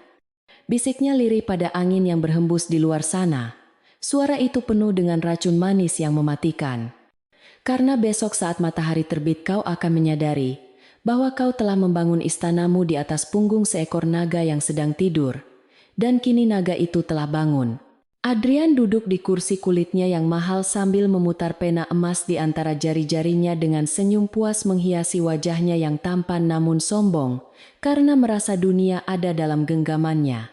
Bisiknya lirih pada angin yang berhembus di luar sana. Suara itu penuh dengan racun manis yang mematikan. Karena besok saat matahari terbit kau akan menyadari bahwa kau telah membangun istanamu di atas punggung seekor naga yang sedang tidur, dan kini naga itu telah bangun. Adrian duduk di kursi kulitnya yang mahal sambil memutar pena emas di antara jari-jarinya dengan senyum puas menghiasi wajahnya yang tampan namun sombong, karena merasa dunia ada dalam genggamannya.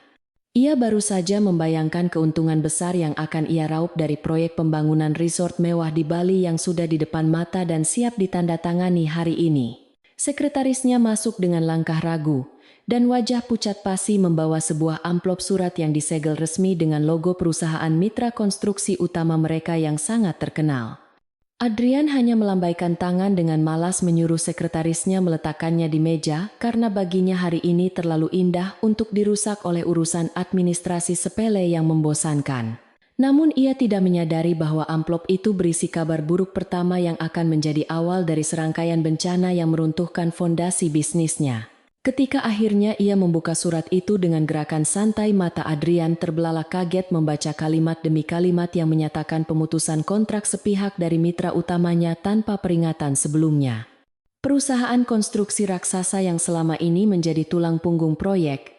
Ia baru saja membayangkan keuntungan besar yang akan ia raup dari proyek pembangunan resort mewah di Bali yang sudah di depan mata dan siap ditandatangani hari ini. Sekretarisnya masuk dengan langkah ragu, dan wajah pucat pasi membawa sebuah amplop surat yang disegel resmi dengan logo perusahaan mitra konstruksi utama mereka yang sangat terkenal. Adrian hanya melambaikan tangan dengan malas menyuruh sekretarisnya meletakkannya di meja karena baginya hari ini terlalu indah untuk dirusak oleh urusan administrasi sepele yang membosankan. Namun ia tidak menyadari bahwa amplop itu berisi kabar buruk pertama yang akan menjadi awal dari serangkaian bencana yang meruntuhkan fondasi bisnisnya. Ketika akhirnya ia membuka surat itu dengan gerakan santai, mata Adrian terbelalak kaget membaca kalimat demi kalimat yang menyatakan pemutusan kontrak sepihak dari mitra utamanya tanpa peringatan sebelumnya. Perusahaan konstruksi raksasa yang selama ini menjadi tulang punggung proyek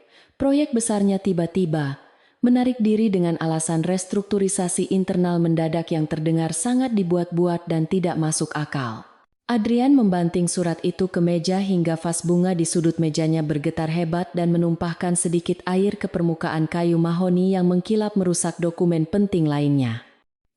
besarnya tiba-tiba menarik diri dengan alasan restrukturisasi internal mendadak yang terdengar sangat dibuat-buat dan tidak masuk akal. Adrian membanting surat itu ke meja hingga vas bunga di sudut mejanya bergetar hebat dan menumpahkan sedikit air ke permukaan kayu mahoni yang mengkilap merusak dokumen penting lainnya.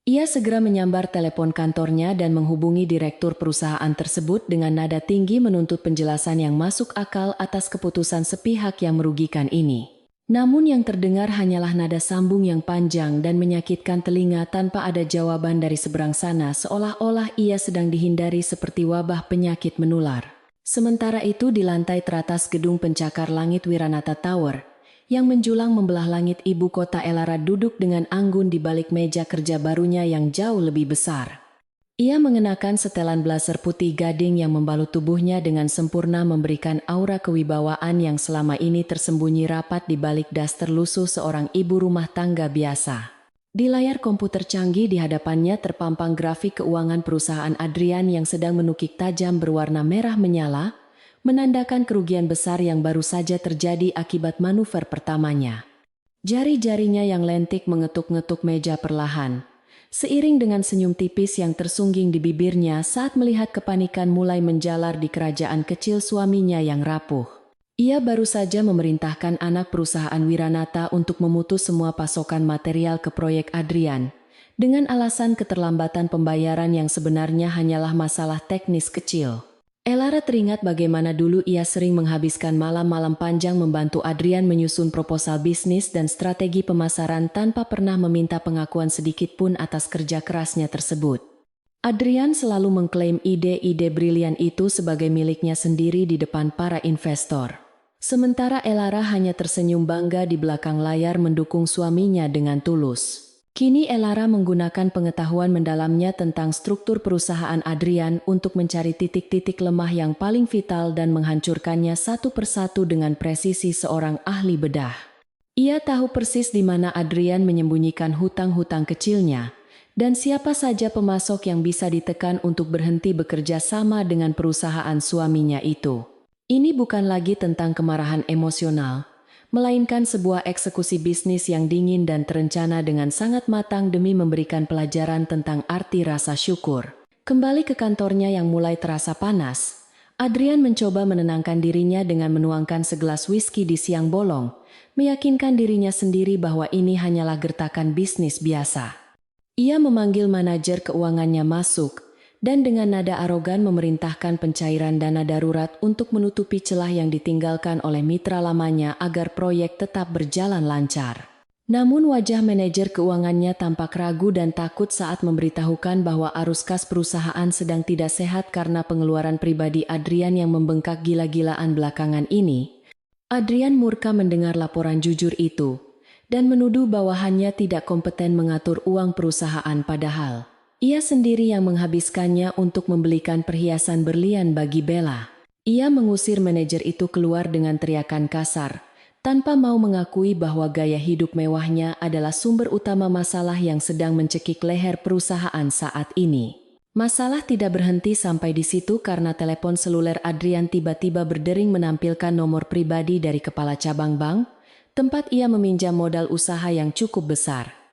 Ia segera menyambar telepon kantornya dan menghubungi direktur perusahaan tersebut dengan nada tinggi menuntut penjelasan yang masuk akal atas keputusan sepihak yang merugikan ini. Namun yang terdengar hanyalah nada sambung yang panjang dan menyakitkan telinga tanpa ada jawaban dari seberang sana, seolah-olah ia sedang dihindari seperti wabah penyakit menular. Sementara itu di lantai teratas gedung pencakar langit Wiranata Tower, yang menjulang membelah langit ibu kota, Elara duduk dengan anggun di balik meja kerja barunya yang jauh lebih besar. Ia mengenakan setelan blazer putih gading yang membalut tubuhnya dengan sempurna, memberikan aura kewibawaan yang selama ini tersembunyi rapat di balik daster lusuh seorang ibu rumah tangga biasa. Di layar komputer canggih di hadapannya terpampang grafik keuangan perusahaan Adrian yang sedang menukik tajam berwarna merah menyala, menandakan kerugian besar yang baru saja terjadi akibat manuver pertamanya. Jari-jarinya yang lentik mengetuk-ngetuk meja perlahan, seiring dengan senyum tipis yang tersungging di bibirnya saat melihat kepanikan mulai menjalar di kerajaan kecil suaminya yang rapuh. Ia baru saja memerintahkan anak perusahaan Wiranata untuk memutus semua pasokan material ke proyek Adrian, dengan alasan keterlambatan pembayaran yang sebenarnya hanyalah masalah teknis kecil. Elara teringat bagaimana dulu ia sering menghabiskan malam-malam panjang membantu Adrian menyusun proposal bisnis dan strategi pemasaran tanpa pernah meminta pengakuan sedikit pun atas kerja kerasnya tersebut. Adrian selalu mengklaim ide-ide brilian itu sebagai miliknya sendiri di depan para investor. Sementara Elara hanya tersenyum bangga di belakang layar mendukung suaminya dengan tulus. Kini Elara menggunakan pengetahuan mendalamnya tentang struktur perusahaan Adrian untuk mencari titik-titik lemah yang paling vital dan menghancurkannya satu persatu dengan presisi seorang ahli bedah. Ia tahu persis di mana Adrian menyembunyikan hutang-hutang kecilnya, dan siapa saja pemasok yang bisa ditekan untuk berhenti bekerja sama dengan perusahaan suaminya itu. Ini bukan lagi tentang kemarahan emosional, melainkan sebuah eksekusi bisnis yang dingin dan terencana dengan sangat matang demi memberikan pelajaran tentang arti rasa syukur. Kembali ke kantornya yang mulai terasa panas, Adrian mencoba menenangkan dirinya dengan menuangkan segelas whisky di siang bolong, meyakinkan dirinya sendiri bahwa ini hanyalah gertakan bisnis biasa. Ia memanggil manajer keuangannya masuk, dan dengan nada arogan memerintahkan pencairan dana darurat untuk menutupi celah yang ditinggalkan oleh mitra lamanya agar proyek tetap berjalan lancar. Namun wajah manajer keuangannya tampak ragu dan takut saat memberitahukan bahwa arus kas perusahaan sedang tidak sehat karena pengeluaran pribadi Adrian yang membengkak gila-gilaan belakangan ini. Adrian murka mendengar laporan jujur itu, dan menuduh bawahannya tidak kompeten mengatur uang perusahaan, padahal ia sendiri yang menghabiskannya untuk membelikan perhiasan berlian bagi Bella. Ia mengusir manajer itu keluar dengan teriakan kasar, tanpa mau mengakui bahwa gaya hidup mewahnya adalah sumber utama masalah yang sedang mencekik leher perusahaan saat ini. Masalah tidak berhenti sampai di situ karena telepon seluler Adrian tiba-tiba berdering menampilkan nomor pribadi dari kepala cabang bank, tempat ia meminjam modal usaha yang cukup besar.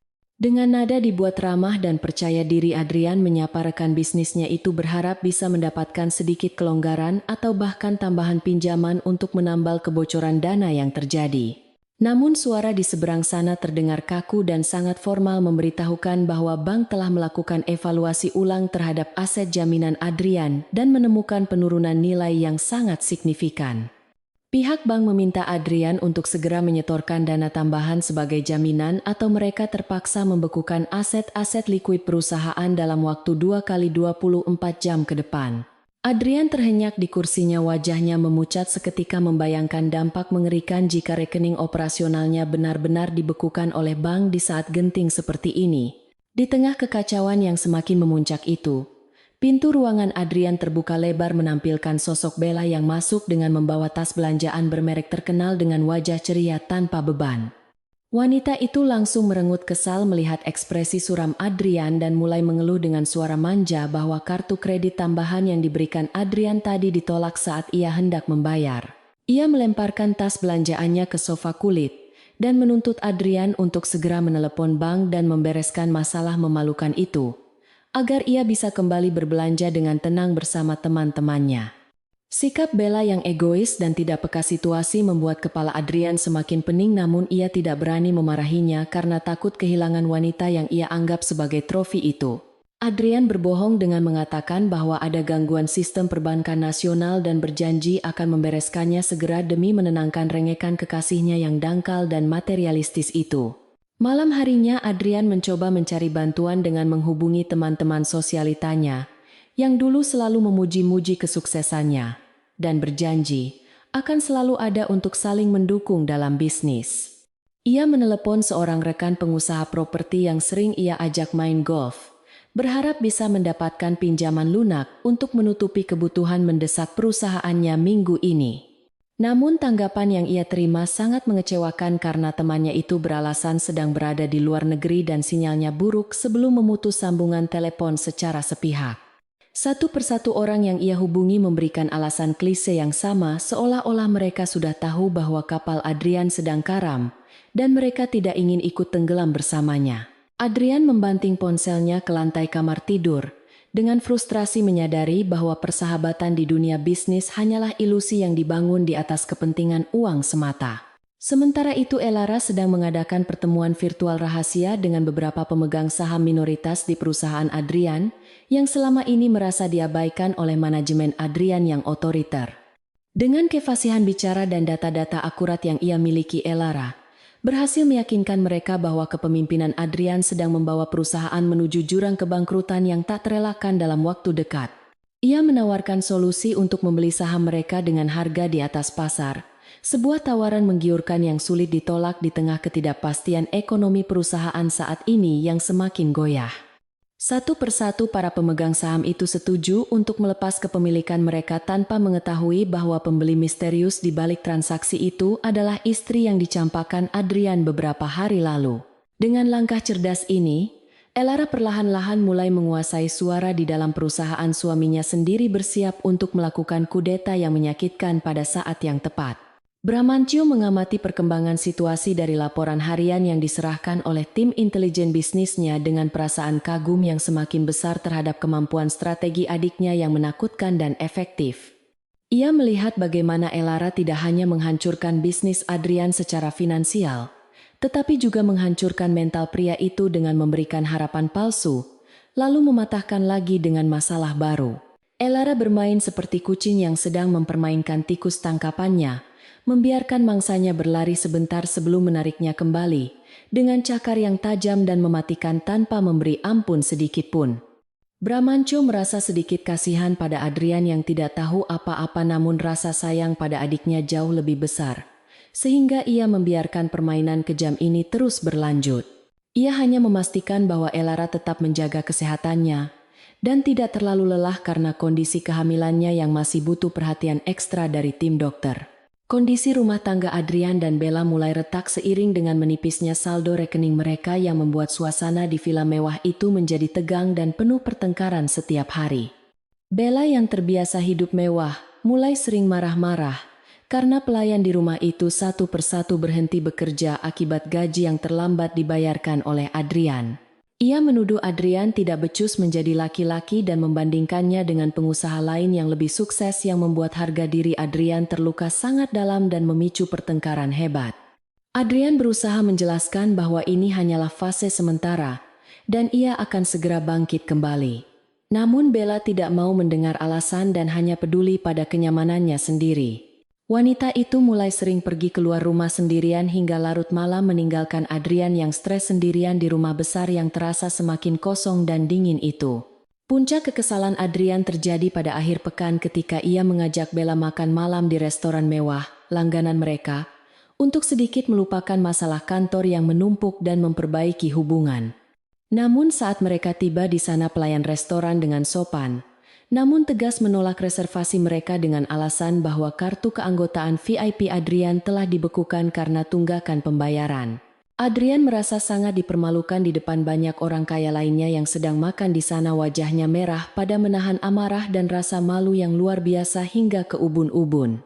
Dengan nada dibuat ramah dan percaya diri, Adrian menyapa rekan bisnisnya itu berharap bisa mendapatkan sedikit kelonggaran atau bahkan tambahan pinjaman untuk menambal kebocoran dana yang terjadi. Namun suara di seberang sana terdengar kaku dan sangat formal memberitahukan bahwa bank telah melakukan evaluasi ulang terhadap aset jaminan Adrian dan menemukan penurunan nilai yang sangat signifikan. Pihak bank meminta Adrian untuk segera menyetorkan dana tambahan sebagai jaminan atau mereka terpaksa membekukan aset-aset likuid perusahaan dalam waktu 2 kali 24 jam ke depan. Adrian terhenyak di kursinya, wajahnya memucat seketika membayangkan dampak mengerikan jika rekening operasionalnya benar-benar dibekukan oleh bank di saat genting seperti ini. Di tengah kekacauan yang semakin memuncak itu, pintu ruangan Adrian terbuka lebar menampilkan sosok Bella yang masuk dengan membawa tas belanjaan bermerek terkenal dengan wajah ceria tanpa beban. Wanita itu langsung merengut kesal melihat ekspresi suram Adrian dan mulai mengeluh dengan suara manja bahwa kartu kredit tambahan yang diberikan Adrian tadi ditolak saat ia hendak membayar. Ia melemparkan tas belanjaannya ke sofa kulit dan menuntut Adrian untuk segera menelepon bank dan membereskan masalah memalukan itu, agar ia bisa kembali berbelanja dengan tenang bersama teman-temannya. Sikap Bella yang egois dan tidak peka situasi membuat kepala Adrian semakin pening, namun ia tidak berani memarahinya karena takut kehilangan wanita yang ia anggap sebagai trofi itu. Adrian berbohong dengan mengatakan bahwa ada gangguan sistem perbankan nasional dan berjanji akan membereskannya segera demi menenangkan rengekan kekasihnya yang dangkal dan materialistis itu. Malam harinya Adrian mencoba mencari bantuan dengan menghubungi teman-teman sosialitanya yang dulu selalu memuji-muji kesuksesannya dan berjanji akan selalu ada untuk saling mendukung dalam bisnis. Ia menelepon seorang rekan pengusaha properti yang sering ia ajak main golf, berharap bisa mendapatkan pinjaman lunak untuk menutupi kebutuhan mendesak perusahaannya minggu ini. Namun tanggapan yang ia terima sangat mengecewakan karena temannya itu beralasan sedang berada di luar negeri dan sinyalnya buruk sebelum memutus sambungan telepon secara sepihak. Satu persatu orang yang ia hubungi memberikan alasan klise yang sama, seolah-olah mereka sudah tahu bahwa kapal Adrian sedang karam dan mereka tidak ingin ikut tenggelam bersamanya. Adrian membanting ponselnya ke lantai kamar tidur, dengan frustrasi menyadari bahwa persahabatan di dunia bisnis hanyalah ilusi yang dibangun di atas kepentingan uang semata. Sementara itu Elara sedang mengadakan pertemuan virtual rahasia dengan beberapa pemegang saham minoritas di perusahaan Adrian yang selama ini merasa diabaikan oleh manajemen Adrian yang otoriter. Dengan kefasihan bicara dan data-data akurat yang ia miliki, Elara berhasil meyakinkan mereka bahwa kepemimpinan Adrian sedang membawa perusahaan menuju jurang kebangkrutan yang tak terelakkan dalam waktu dekat. Ia menawarkan solusi untuk membeli saham mereka dengan harga di atas pasar. Sebuah tawaran menggiurkan yang sulit ditolak di tengah ketidakpastian ekonomi perusahaan saat ini yang semakin goyah. Satu persatu para pemegang saham itu setuju untuk melepas kepemilikan mereka tanpa mengetahui bahwa pembeli misterius di balik transaksi itu adalah istri yang dicampakkan Adrian beberapa hari lalu. Dengan langkah cerdas ini, Elara perlahan-lahan mulai menguasai suara di dalam perusahaan suaminya sendiri, bersiap untuk melakukan kudeta yang menyakitkan pada saat yang tepat. Bramantyo mengamati perkembangan situasi dari laporan harian yang diserahkan oleh tim intelijen bisnisnya dengan perasaan kagum yang semakin besar terhadap kemampuan strategi adiknya yang menakutkan dan efektif. Ia melihat bagaimana Elara tidak hanya menghancurkan bisnis Adrian secara finansial, tetapi juga menghancurkan mental pria itu dengan memberikan harapan palsu, lalu mematahkan lagi dengan masalah baru. Elara bermain seperti kucing yang sedang mempermainkan tikus tangkapannya, membiarkan mangsanya berlari sebentar sebelum menariknya kembali, dengan cakar yang tajam dan mematikan tanpa memberi ampun sedikitpun. Bramantyo merasa sedikit kasihan pada Adrian yang tidak tahu apa-apa, namun rasa sayang pada adiknya jauh lebih besar, sehingga ia membiarkan permainan kejam ini terus berlanjut. Ia hanya memastikan bahwa Elara tetap menjaga kesehatannya, dan tidak terlalu lelah karena kondisi kehamilannya yang masih butuh perhatian ekstra dari tim dokter. Kondisi rumah tangga Adrian dan Bella mulai retak seiring dengan menipisnya saldo rekening mereka yang membuat suasana di villa mewah itu menjadi tegang dan penuh pertengkaran setiap hari. Bella yang terbiasa hidup mewah mulai sering marah-marah karena pelayan di rumah itu satu persatu berhenti bekerja akibat gaji yang terlambat dibayarkan oleh Adrian. Ia menuduh Adrian tidak becus menjadi laki-laki dan membandingkannya dengan pengusaha lain yang lebih sukses, yang membuat harga diri Adrian terluka sangat dalam dan memicu pertengkaran hebat. Adrian berusaha menjelaskan bahwa ini hanyalah fase sementara dan ia akan segera bangkit kembali. Namun Bella tidak mau mendengar alasan dan hanya peduli pada kenyamanannya sendiri. Wanita itu mulai sering pergi keluar rumah sendirian hingga larut malam meninggalkan Adrian yang stres sendirian di rumah besar yang terasa semakin kosong dan dingin itu. Puncak kekesalan Adrian terjadi pada akhir pekan ketika ia mengajak Bella makan malam di restoran mewah, langganan mereka, untuk sedikit melupakan masalah kantor yang menumpuk dan memperbaiki hubungan. Namun saat mereka tiba di sana pelayan restoran dengan sopan, namun tegas menolak reservasi mereka dengan alasan bahwa kartu keanggotaan VIP Adrian telah dibekukan karena tunggakan pembayaran. Adrian merasa sangat dipermalukan di depan banyak orang kaya lainnya yang sedang makan di sana. Wajahnya merah pada menahan amarah dan rasa malu yang luar biasa hingga ke ubun-ubun.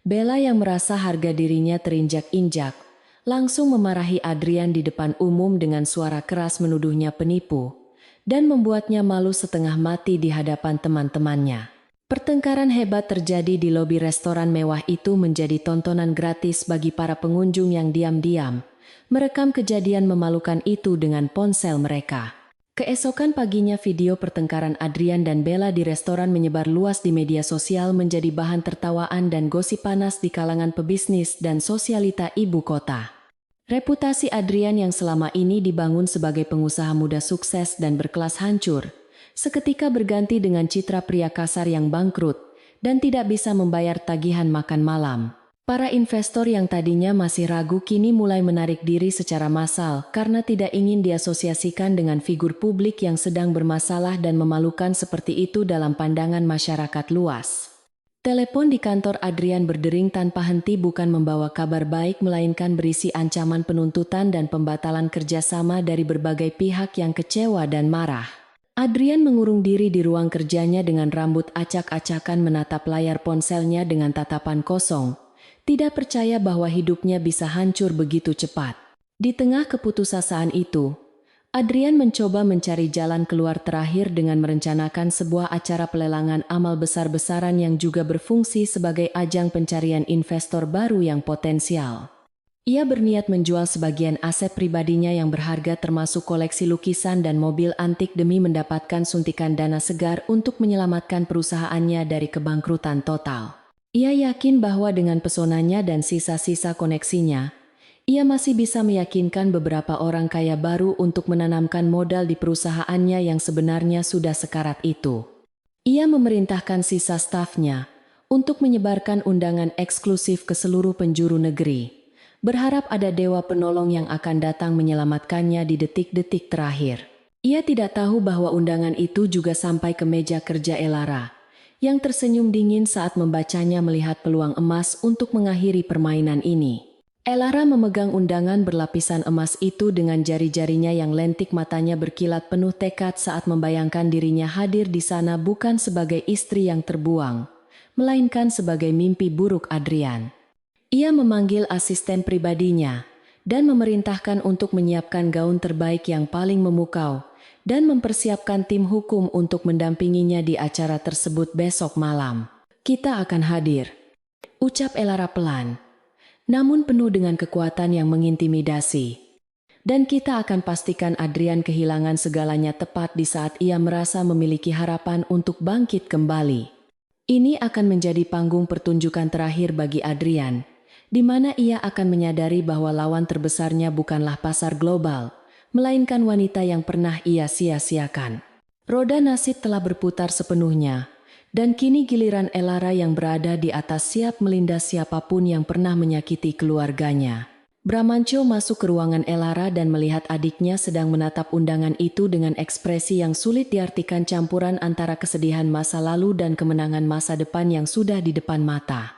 Bella yang merasa harga dirinya terinjak-injak, langsung memarahi Adrian di depan umum dengan suara keras menuduhnya penipu dan membuatnya malu setengah mati di hadapan teman-temannya. Pertengkaran hebat terjadi di lobi restoran mewah itu menjadi tontonan gratis bagi para pengunjung yang diam-diam merekam kejadian memalukan itu dengan ponsel mereka. Keesokan paginya video pertengkaran Adrian dan Bella di restoran menyebar luas di media sosial menjadi bahan tertawaan dan gosip panas di kalangan pebisnis dan sosialita ibu kota. Reputasi Adrian yang selama ini dibangun sebagai pengusaha muda sukses dan berkelas hancur, seketika berganti dengan citra pria kasar yang bangkrut dan tidak bisa membayar tagihan makan malam. Para investor yang tadinya masih ragu kini mulai menarik diri secara massal karena tidak ingin diasosiasikan dengan figur publik yang sedang bermasalah dan memalukan seperti itu dalam pandangan masyarakat luas. Telepon di kantor Adrian berdering tanpa henti, bukan membawa kabar baik melainkan berisi ancaman penuntutan dan pembatalan kerjasama dari berbagai pihak yang kecewa dan marah. Adrian mengurung diri di ruang kerjanya dengan rambut acak-acakan menatap layar ponselnya dengan tatapan kosong, tidak percaya bahwa hidupnya bisa hancur begitu cepat. Di tengah keputusasaan itu, Adrian mencoba mencari jalan keluar terakhir dengan merencanakan sebuah acara pelelangan amal besar-besaran yang juga berfungsi sebagai ajang pencarian investor baru yang potensial. Ia berniat menjual sebagian aset pribadinya yang berharga termasuk koleksi lukisan dan mobil antik demi mendapatkan suntikan dana segar untuk menyelamatkan perusahaannya dari kebangkrutan total. Ia yakin bahwa dengan pesonanya dan sisa-sisa koneksinya, ia masih bisa meyakinkan beberapa orang kaya baru untuk menanamkan modal di perusahaannya yang sebenarnya sudah sekarat itu. Ia memerintahkan sisa stafnya untuk menyebarkan undangan eksklusif ke seluruh penjuru negeri, berharap ada dewa penolong yang akan datang menyelamatkannya di detik-detik terakhir. Ia tidak tahu bahwa undangan itu juga sampai ke meja kerja Elara, yang tersenyum dingin saat membacanya melihat peluang emas untuk mengakhiri permainan ini. Elara memegang undangan berlapisan emas itu dengan jari-jarinya yang lentik, matanya berkilat penuh tekad saat membayangkan dirinya hadir di sana bukan sebagai istri yang terbuang, melainkan sebagai mimpi buruk Adrian. Ia memanggil asisten pribadinya dan memerintahkan untuk menyiapkan gaun terbaik yang paling memukau dan mempersiapkan tim hukum untuk mendampinginya di acara tersebut besok malam. "Kita akan hadir," ucap Elara pelan, namun penuh dengan kekuatan yang mengintimidasi. "Dan kita akan pastikan Adrian kehilangan segalanya tepat di saat ia merasa memiliki harapan untuk bangkit kembali. Ini akan menjadi panggung pertunjukan terakhir bagi Adrian, di mana ia akan menyadari bahwa lawan terbesarnya bukanlah pasar global, melainkan wanita yang pernah ia sia-siakan." Roda nasib telah berputar sepenuhnya, dan kini giliran Elara yang berada di atas siap melindas siapapun yang pernah menyakiti keluarganya. Bramantyo masuk ke ruangan Elara dan melihat adiknya sedang menatap undangan itu dengan ekspresi yang sulit diartikan, campuran antara kesedihan masa lalu dan kemenangan masa depan yang sudah di depan mata.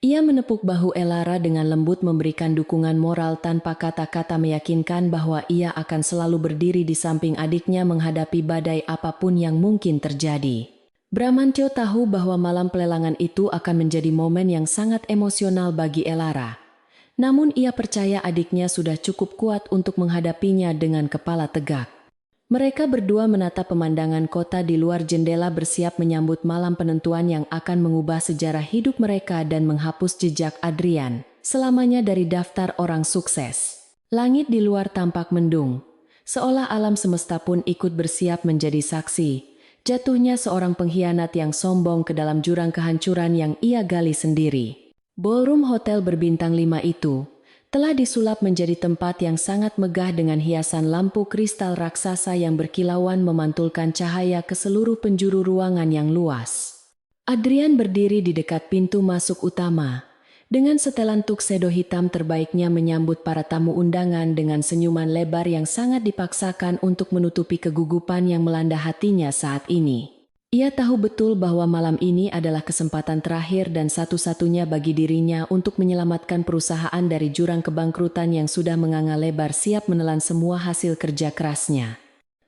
Ia menepuk bahu Elara dengan lembut, memberikan dukungan moral tanpa kata-kata, meyakinkan bahwa ia akan selalu berdiri di samping adiknya menghadapi badai apapun yang mungkin terjadi. Bramantyo tahu bahwa malam pelelangan itu akan menjadi momen yang sangat emosional bagi Elara. Namun ia percaya adiknya sudah cukup kuat untuk menghadapinya dengan kepala tegak. Mereka berdua menatap pemandangan kota di luar jendela, bersiap menyambut malam penentuan yang akan mengubah sejarah hidup mereka dan menghapus jejak Adrian selamanya dari daftar orang sukses. Langit di luar tampak mendung, seolah alam semesta pun ikut bersiap menjadi saksi jatuhnya seorang pengkhianat yang sombong ke dalam jurang kehancuran yang ia gali sendiri. Ballroom hotel berbintang 5 itu telah disulap menjadi tempat yang sangat megah dengan hiasan lampu kristal raksasa yang berkilauan memantulkan cahaya ke seluruh penjuru ruangan yang luas. Adrian berdiri di dekat pintu masuk utama, dengan setelan tuxedo hitam terbaiknya menyambut para tamu undangan dengan senyuman lebar yang sangat dipaksakan untuk menutupi kegugupan yang melanda hatinya saat ini. Ia tahu betul bahwa malam ini adalah kesempatan terakhir dan satu-satunya bagi dirinya untuk menyelamatkan perusahaan dari jurang kebangkrutan yang sudah menganga lebar siap menelan semua hasil kerja kerasnya.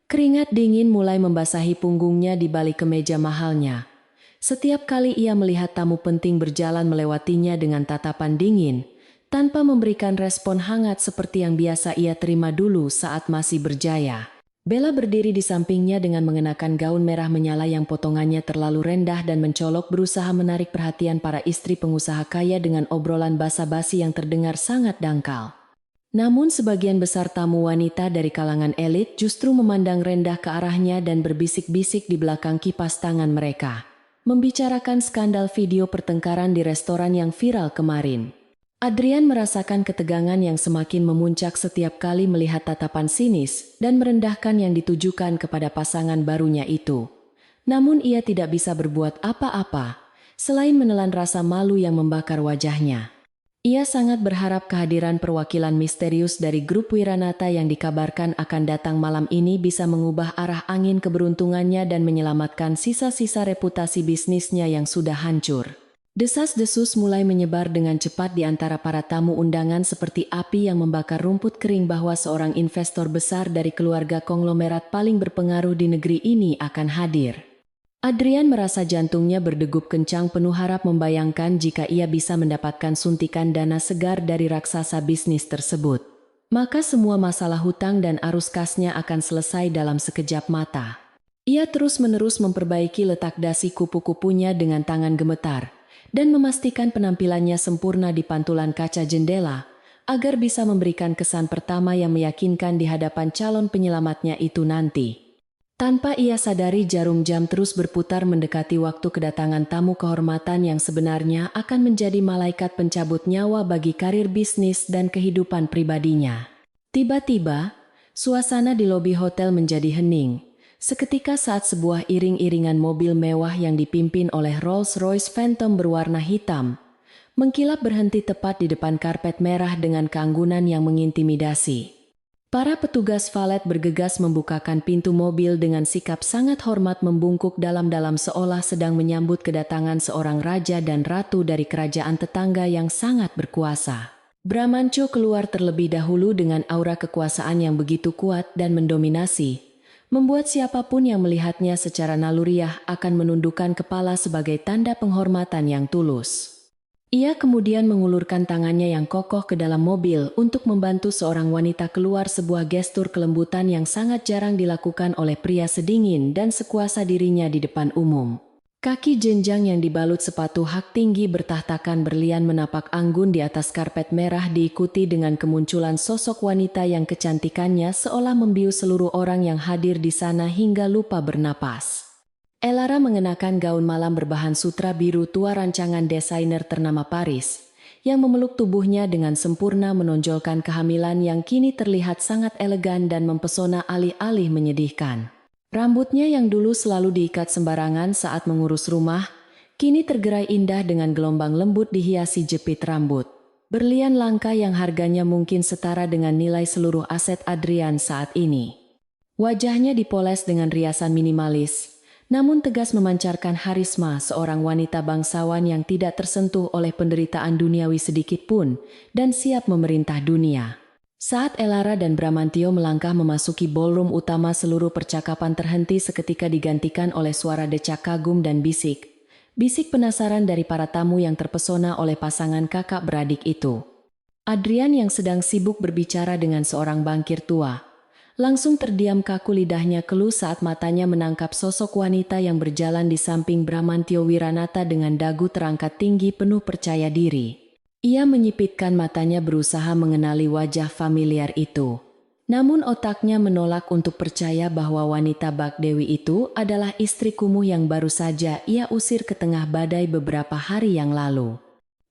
Keringat dingin mulai membasahi punggungnya di balik kemeja mahalnya. Setiap kali ia melihat tamu penting berjalan melewatinya dengan tatapan dingin, tanpa memberikan respon hangat seperti yang biasa ia terima dulu saat masih berjaya. Bella berdiri di sampingnya dengan mengenakan gaun merah menyala yang potongannya terlalu rendah dan mencolok berusaha menarik perhatian para istri pengusaha kaya dengan obrolan basa-basi yang terdengar sangat dangkal. Namun sebagian besar tamu wanita dari kalangan elit justru memandang rendah ke arahnya dan berbisik-bisik di belakang kipas tangan mereka, membicarakan skandal video pertengkaran di restoran yang viral kemarin. Adrian merasakan ketegangan yang semakin memuncak setiap kali melihat tatapan sinis dan merendahkan yang ditujukan kepada pasangan barunya itu. Namun ia tidak bisa berbuat apa-apa, selain menelan rasa malu yang membakar wajahnya. Ia sangat berharap kehadiran perwakilan misterius dari grup Wiranata yang dikabarkan akan datang malam ini bisa mengubah arah angin keberuntungannya dan menyelamatkan sisa-sisa reputasi bisnisnya yang sudah hancur. Desas-desus mulai menyebar dengan cepat di antara para tamu undangan seperti api yang membakar rumput kering bahwa seorang investor besar dari keluarga konglomerat paling berpengaruh di negeri ini akan hadir. Adrian merasa jantungnya berdegup kencang penuh harap membayangkan jika ia bisa mendapatkan suntikan dana segar dari raksasa bisnis tersebut. Maka semua masalah hutang dan arus kasnya akan selesai dalam sekejap mata. Ia terus-menerus memperbaiki letak dasi kupu-kupunya dengan tangan gemetar dan memastikan penampilannya sempurna di pantulan kaca jendela, agar bisa memberikan kesan pertama yang meyakinkan di hadapan calon penyelamatnya itu nanti. Tanpa ia sadari jarum jam terus berputar mendekati waktu kedatangan tamu kehormatan yang sebenarnya akan menjadi malaikat pencabut nyawa bagi karir bisnis dan kehidupan pribadinya. Tiba-tiba, suasana di lobi hotel menjadi hening. Seketika saat sebuah iring-iringan mobil mewah yang dipimpin oleh Rolls-Royce Phantom berwarna hitam, mengkilap berhenti tepat di depan karpet merah dengan keanggunan yang mengintimidasi. Para petugas valet bergegas membukakan pintu mobil dengan sikap sangat hormat membungkuk dalam-dalam seolah sedang menyambut kedatangan seorang raja dan ratu dari kerajaan tetangga yang sangat berkuasa. Bramanco keluar terlebih dahulu dengan aura kekuasaan yang begitu kuat dan mendominasi, membuat siapapun yang melihatnya secara naluriah akan menundukkan kepala sebagai tanda penghormatan yang tulus. Ia kemudian mengulurkan tangannya yang kokoh ke dalam mobil untuk membantu seorang wanita keluar, sebuah gestur kelembutan yang sangat jarang dilakukan oleh pria sedingin dan sekuasa dirinya di depan umum. Kaki jenjang yang dibalut sepatu hak tinggi bertahtakan berlian menapak anggun di atas karpet merah diikuti dengan kemunculan sosok wanita yang kecantikannya seolah membius seluruh orang yang hadir di sana hingga lupa bernapas. Elara mengenakan gaun malam berbahan sutra biru tua rancangan desainer ternama Paris, yang memeluk tubuhnya dengan sempurna menonjolkan kehamilan yang kini terlihat sangat elegan dan mempesona alih-alih menyedihkan. Rambutnya yang dulu selalu diikat sembarangan saat mengurus rumah, kini tergerai indah dengan gelombang lembut dihiasi jepit rambut. Berlian langka yang harganya mungkin setara dengan nilai seluruh aset Adrian saat ini. Wajahnya dipoles dengan riasan minimalis, namun tegas memancarkan harisma seorang wanita bangsawan yang tidak tersentuh oleh penderitaan duniawi sedikitpun dan siap memerintah dunia. Saat Elara dan Bramantio melangkah memasuki ballroom utama, seluruh percakapan terhenti seketika digantikan oleh suara decak kagum dan bisik penasaran dari para tamu yang terpesona oleh pasangan kakak beradik itu. Adrian yang sedang sibuk berbicara dengan seorang bankir tua, langsung terdiam kaku, lidahnya keluh saat matanya menangkap sosok wanita yang berjalan di samping Bramantio Wiranata dengan dagu terangkat tinggi penuh percaya diri. Ia menyipitkan matanya berusaha mengenali wajah familiar itu. Namun otaknya menolak untuk percaya bahwa wanita Bagdewi itu adalah istri kumuh yang baru saja ia usir ke tengah badai beberapa hari yang lalu.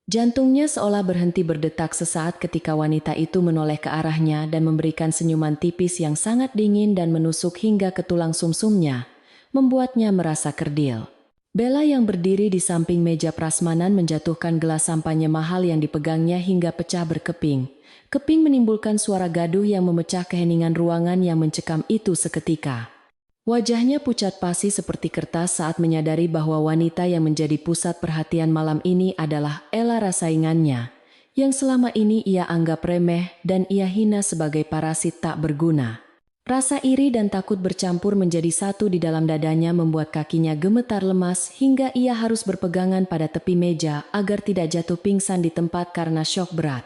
Jantungnya seolah berhenti berdetak sesaat ketika wanita itu menoleh ke arahnya dan memberikan senyuman tipis yang sangat dingin dan menusuk hingga ke tulang sumsumnya, membuatnya merasa kerdil. Bella yang berdiri di samping meja prasmanan menjatuhkan gelas sampahnya mahal yang dipegangnya hingga pecah berkeping. Keping menimbulkan suara gaduh yang memecah keheningan ruangan yang mencekam itu seketika. Wajahnya pucat pasi seperti kertas saat menyadari bahwa wanita yang menjadi pusat perhatian malam ini adalah Elara saingannya, yang selama ini ia anggap remeh dan ia hina sebagai parasit tak berguna. Rasa iri dan takut bercampur menjadi satu di dalam dadanya membuat kakinya gemetar lemas hingga ia harus berpegangan pada tepi meja agar tidak jatuh pingsan di tempat karena syok berat.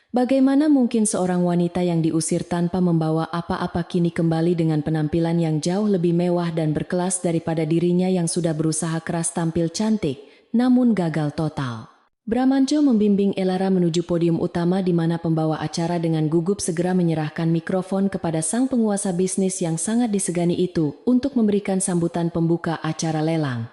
Bagaimana mungkin seorang wanita yang diusir tanpa membawa apa-apa kini kembali dengan penampilan yang jauh lebih mewah dan berkelas daripada dirinya yang sudah berusaha keras tampil cantik, namun gagal total. Bramantyo membimbing Elara menuju podium utama di mana pembawa acara dengan gugup segera menyerahkan mikrofon kepada sang penguasa bisnis yang sangat disegani itu untuk memberikan sambutan pembuka acara lelang.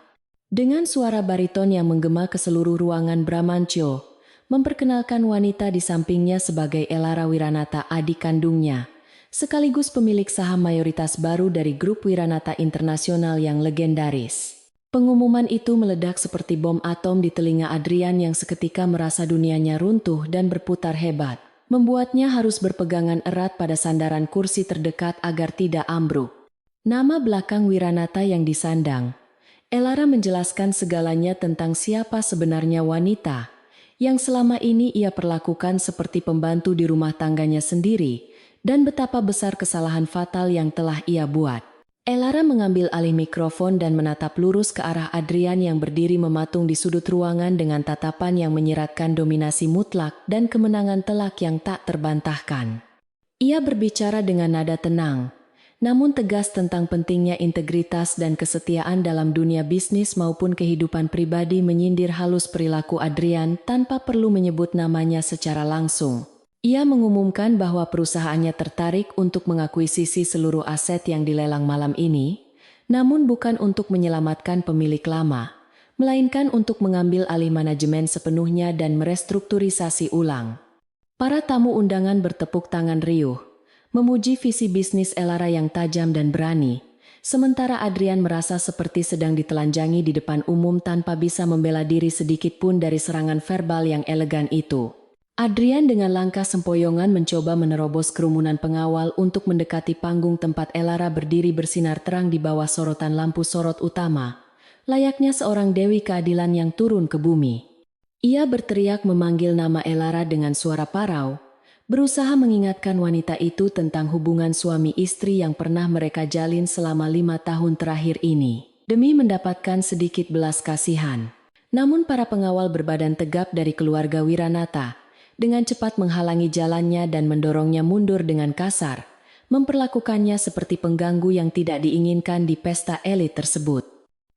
Dengan suara bariton yang menggema ke seluruh ruangan, Bramantyo memperkenalkan wanita di sampingnya sebagai Elara Wiranata, adik kandungnya, sekaligus pemilik saham mayoritas baru dari grup Wiranata Internasional yang legendaris. Pengumuman itu meledak seperti bom atom di telinga Adrian yang seketika merasa dunianya runtuh dan berputar hebat, membuatnya harus berpegangan erat pada sandaran kursi terdekat agar tidak ambruk. Nama belakang Wiranata yang disandang. Elara menjelaskan segalanya tentang siapa sebenarnya wanita yang selama ini ia perlakukan seperti pembantu di rumah tangganya sendiri, dan betapa besar kesalahan fatal yang telah ia buat. Elara mengambil alih mikrofon dan menatap lurus ke arah Adrian yang berdiri mematung di sudut ruangan dengan tatapan yang menyiratkan dominasi mutlak dan kemenangan telak yang tak terbantahkan. Ia berbicara dengan nada tenang, namun tegas tentang pentingnya integritas dan kesetiaan dalam dunia bisnis maupun kehidupan pribadi, menyindir halus perilaku Adrian tanpa perlu menyebut namanya secara langsung. Ia mengumumkan bahwa perusahaannya tertarik untuk mengakuisisi seluruh aset yang dilelang malam ini, namun bukan untuk menyelamatkan pemilik lama, melainkan untuk mengambil alih manajemen sepenuhnya dan merestrukturisasi ulang. Para tamu undangan bertepuk tangan riuh, memuji visi bisnis Elara yang tajam dan berani, sementara Adrian merasa seperti sedang ditelanjangi di depan umum tanpa bisa membela diri sedikit pun dari serangan verbal yang elegan itu. Adrian dengan langkah sempoyongan mencoba menerobos kerumunan pengawal untuk mendekati panggung tempat Elara berdiri bersinar terang di bawah sorotan lampu sorot utama, layaknya seorang dewi keadilan yang turun ke bumi. Ia berteriak memanggil nama Elara dengan suara parau, berusaha mengingatkan wanita itu tentang hubungan suami istri yang pernah mereka jalin selama 5 tahun terakhir ini, demi mendapatkan sedikit belas kasihan. Namun para pengawal berbadan tegap dari keluarga Wiranata, dengan cepat menghalangi jalannya dan mendorongnya mundur dengan kasar, memperlakukannya seperti pengganggu yang tidak diinginkan di pesta elit tersebut.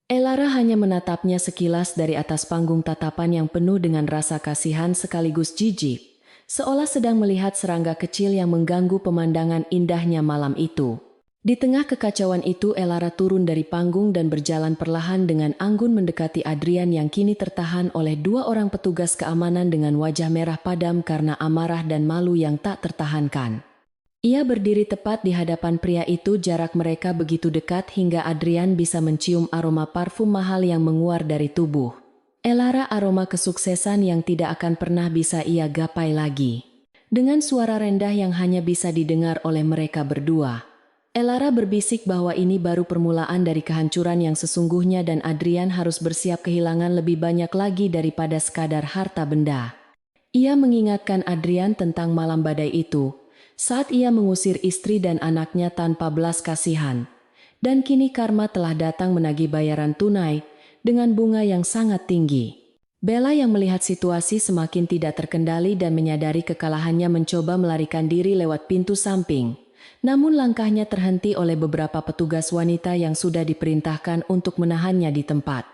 Elara hanya menatapnya sekilas dari atas panggung, tatapan yang penuh dengan rasa kasihan sekaligus jijik, seolah sedang melihat serangga kecil yang mengganggu pemandangan indahnya malam itu. Di tengah kekacauan itu Elara turun dari panggung dan berjalan perlahan dengan anggun mendekati Adrian yang kini tertahan oleh 2 orang petugas keamanan dengan wajah merah padam karena amarah dan malu yang tak tertahankan. Ia berdiri tepat di hadapan pria itu, jarak mereka begitu dekat hingga Adrian bisa mencium aroma parfum mahal yang menguar dari tubuh Elara, aroma kesuksesan yang tidak akan pernah bisa ia gapai lagi. Dengan suara rendah yang hanya bisa didengar oleh mereka berdua, Elara berbisik bahwa ini baru permulaan dari kehancuran yang sesungguhnya dan Adrian harus bersiap kehilangan lebih banyak lagi daripada sekadar harta benda. Ia mengingatkan Adrian tentang malam badai itu, saat ia mengusir istri dan anaknya tanpa belas kasihan. Dan kini karma telah datang menagih bayaran tunai, dengan bunga yang sangat tinggi. Bella yang melihat situasi semakin tidak terkendali dan menyadari kekalahannya mencoba melarikan diri lewat pintu samping. Namun langkahnya terhenti oleh beberapa petugas wanita yang sudah diperintahkan untuk menahannya di tempat.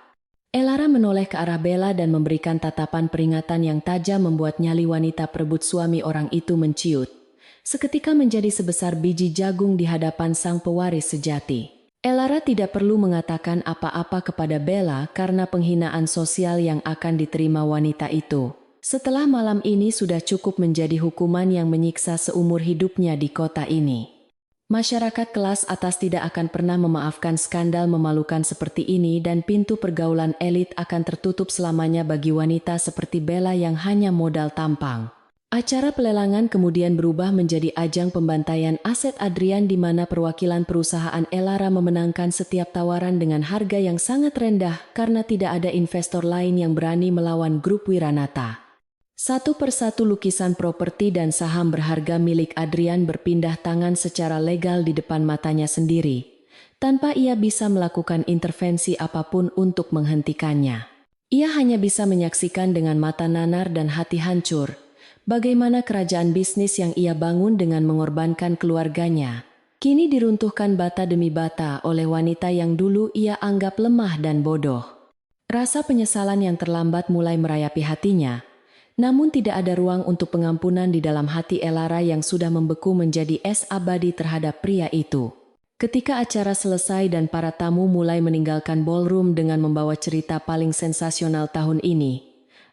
Elara menoleh ke arah Bella dan memberikan tatapan peringatan yang tajam membuat nyali wanita perebut suami orang itu menciut. Seketika menjadi sebesar biji jagung di hadapan sang pewaris sejati. Elara tidak perlu mengatakan apa-apa kepada Bella karena penghinaan sosial yang akan diterima wanita itu. Setelah malam ini sudah cukup menjadi hukuman yang menyiksa seumur hidupnya di kota ini. Masyarakat kelas atas tidak akan pernah memaafkan skandal memalukan seperti ini dan pintu pergaulan elit akan tertutup selamanya bagi wanita seperti Bella yang hanya modal tampang. Acara pelelangan kemudian berubah menjadi ajang pembantaian aset Adrian di mana perwakilan perusahaan Elara memenangkan setiap tawaran dengan harga yang sangat rendah karena tidak ada investor lain yang berani melawan grup Wiranata. Satu persatu lukisan properti dan saham berharga milik Adrian berpindah tangan secara legal di depan matanya sendiri, tanpa ia bisa melakukan intervensi apapun untuk menghentikannya. Ia hanya bisa menyaksikan dengan mata nanar dan hati hancur, bagaimana kerajaan bisnis yang ia bangun dengan mengorbankan keluarganya, kini diruntuhkan bata demi bata oleh wanita yang dulu ia anggap lemah dan bodoh. Rasa penyesalan yang terlambat mulai merayapi hatinya. Namun tidak ada ruang untuk pengampunan di dalam hati Elara yang sudah membeku menjadi es abadi terhadap pria itu. Ketika acara selesai dan para tamu mulai meninggalkan ballroom dengan membawa cerita paling sensasional tahun ini,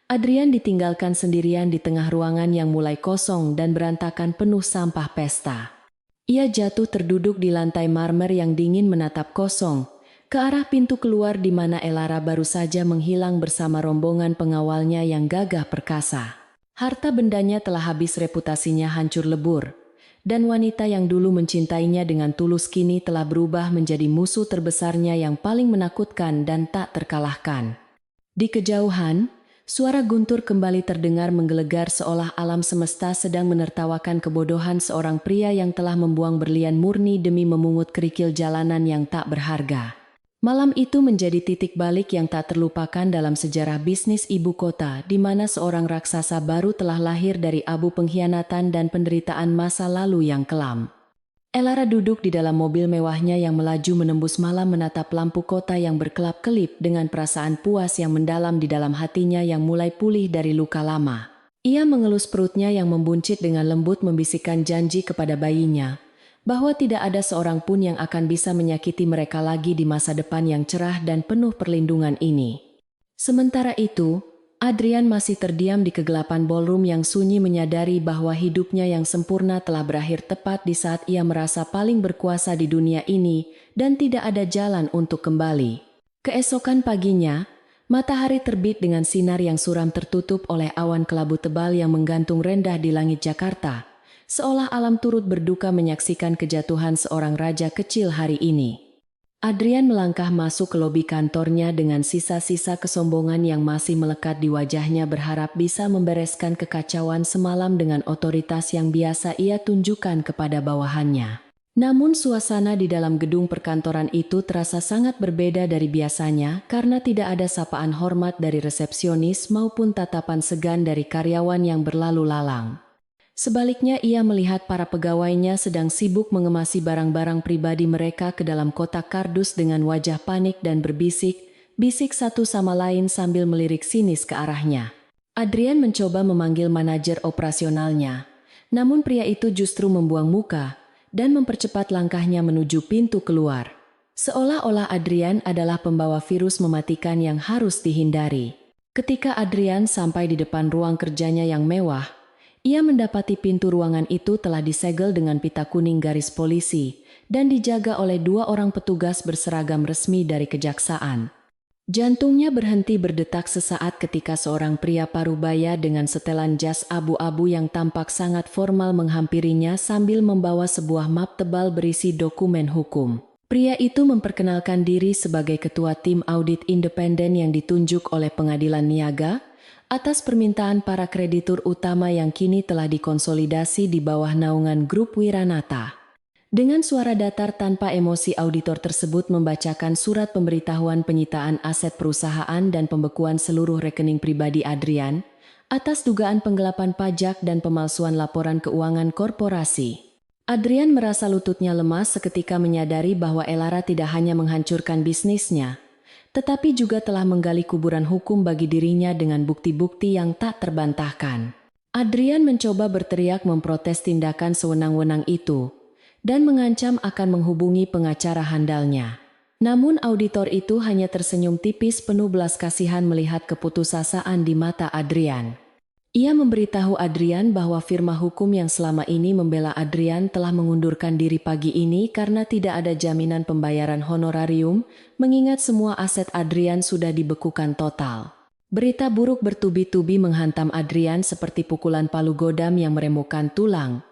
Adrian ditinggalkan sendirian di tengah ruangan yang mulai kosong dan berantakan penuh sampah pesta. Ia jatuh terduduk di lantai marmer yang dingin menatap kosong, ke arah pintu keluar di mana Elara baru saja menghilang bersama rombongan pengawalnya yang gagah perkasa. Harta bendanya telah habis, reputasinya hancur lebur, dan wanita yang dulu mencintainya dengan tulus kini telah berubah menjadi musuh terbesarnya yang paling menakutkan dan tak terkalahkan. Di kejauhan, suara guntur kembali terdengar menggelegar seolah alam semesta sedang menertawakan kebodohan seorang pria yang telah membuang berlian murni demi memungut kerikil jalanan yang tak berharga. Malam itu menjadi titik balik yang tak terlupakan dalam sejarah bisnis ibu kota, di mana seorang raksasa baru telah lahir dari abu pengkhianatan dan penderitaan masa lalu yang kelam. Elara duduk di dalam mobil mewahnya yang melaju menembus malam menatap lampu kota yang berkelap-kelip dengan perasaan puas yang mendalam di dalam hatinya yang mulai pulih dari luka lama. Ia mengelus perutnya yang membuncit dengan lembut membisikkan janji kepada bayinya, bahwa tidak ada seorang pun yang akan bisa menyakiti mereka lagi di masa depan yang cerah dan penuh perlindungan ini. Sementara itu, Adrian masih terdiam di kegelapan ballroom yang sunyi menyadari bahwa hidupnya yang sempurna telah berakhir tepat di saat ia merasa paling berkuasa di dunia ini dan tidak ada jalan untuk kembali. Keesokan paginya, matahari terbit dengan sinar yang suram tertutup oleh awan kelabu tebal yang menggantung rendah di langit Jakarta. Seolah alam turut berduka menyaksikan kejatuhan seorang raja kecil hari ini. Adrian melangkah masuk ke lobi kantornya dengan sisa-sisa kesombongan yang masih melekat di wajahnya, berharap bisa membereskan kekacauan semalam dengan otoritas yang biasa ia tunjukkan kepada bawahannya. Namun suasana di dalam gedung perkantoran itu terasa sangat berbeda dari biasanya karena tidak ada sapaan hormat dari resepsionis maupun tatapan segan dari karyawan yang berlalu lalang. Sebaliknya ia melihat para pegawainya sedang sibuk mengemasi barang-barang pribadi mereka ke dalam kotak kardus dengan wajah panik dan berbisik-bisik satu sama lain sambil melirik sinis ke arahnya. Adrian mencoba memanggil manajer operasionalnya, namun pria itu justru membuang muka dan mempercepat langkahnya menuju pintu keluar. Seolah-olah Adrian adalah pembawa virus mematikan yang harus dihindari. Ketika Adrian sampai di depan ruang kerjanya yang mewah, ia mendapati pintu ruangan itu telah disegel dengan pita kuning garis polisi dan dijaga oleh 2 orang petugas berseragam resmi dari kejaksaan. Jantungnya berhenti berdetak sesaat ketika seorang pria parubaya dengan setelan jas abu-abu yang tampak sangat formal menghampirinya sambil membawa sebuah map tebal berisi dokumen hukum. Pria itu memperkenalkan diri sebagai ketua tim audit independen yang ditunjuk oleh pengadilan niaga atas permintaan para kreditur utama yang kini telah dikonsolidasi di bawah naungan grup Wiranata. Dengan suara datar tanpa emosi, auditor tersebut membacakan surat pemberitahuan penyitaan aset perusahaan dan pembekuan seluruh rekening pribadi Adrian atas dugaan penggelapan pajak dan pemalsuan laporan keuangan korporasi. Adrian merasa lututnya lemas seketika menyadari bahwa Elara tidak hanya menghancurkan bisnisnya, tetapi juga telah menggali kuburan hukum bagi dirinya dengan bukti-bukti yang tak terbantahkan. Adrian mencoba berteriak memprotes tindakan sewenang-wenang itu, dan mengancam akan menghubungi pengacara handalnya. Namun auditor itu hanya tersenyum tipis penuh belas kasihan melihat keputusasaan di mata Adrian. Ia memberitahu Adrian bahwa firma hukum yang selama ini membela Adrian telah mengundurkan diri pagi ini karena tidak ada jaminan pembayaran honorarium, mengingat semua aset Adrian sudah dibekukan total. Berita buruk bertubi-tubi menghantam Adrian seperti pukulan palu godam yang meremukkan tulang.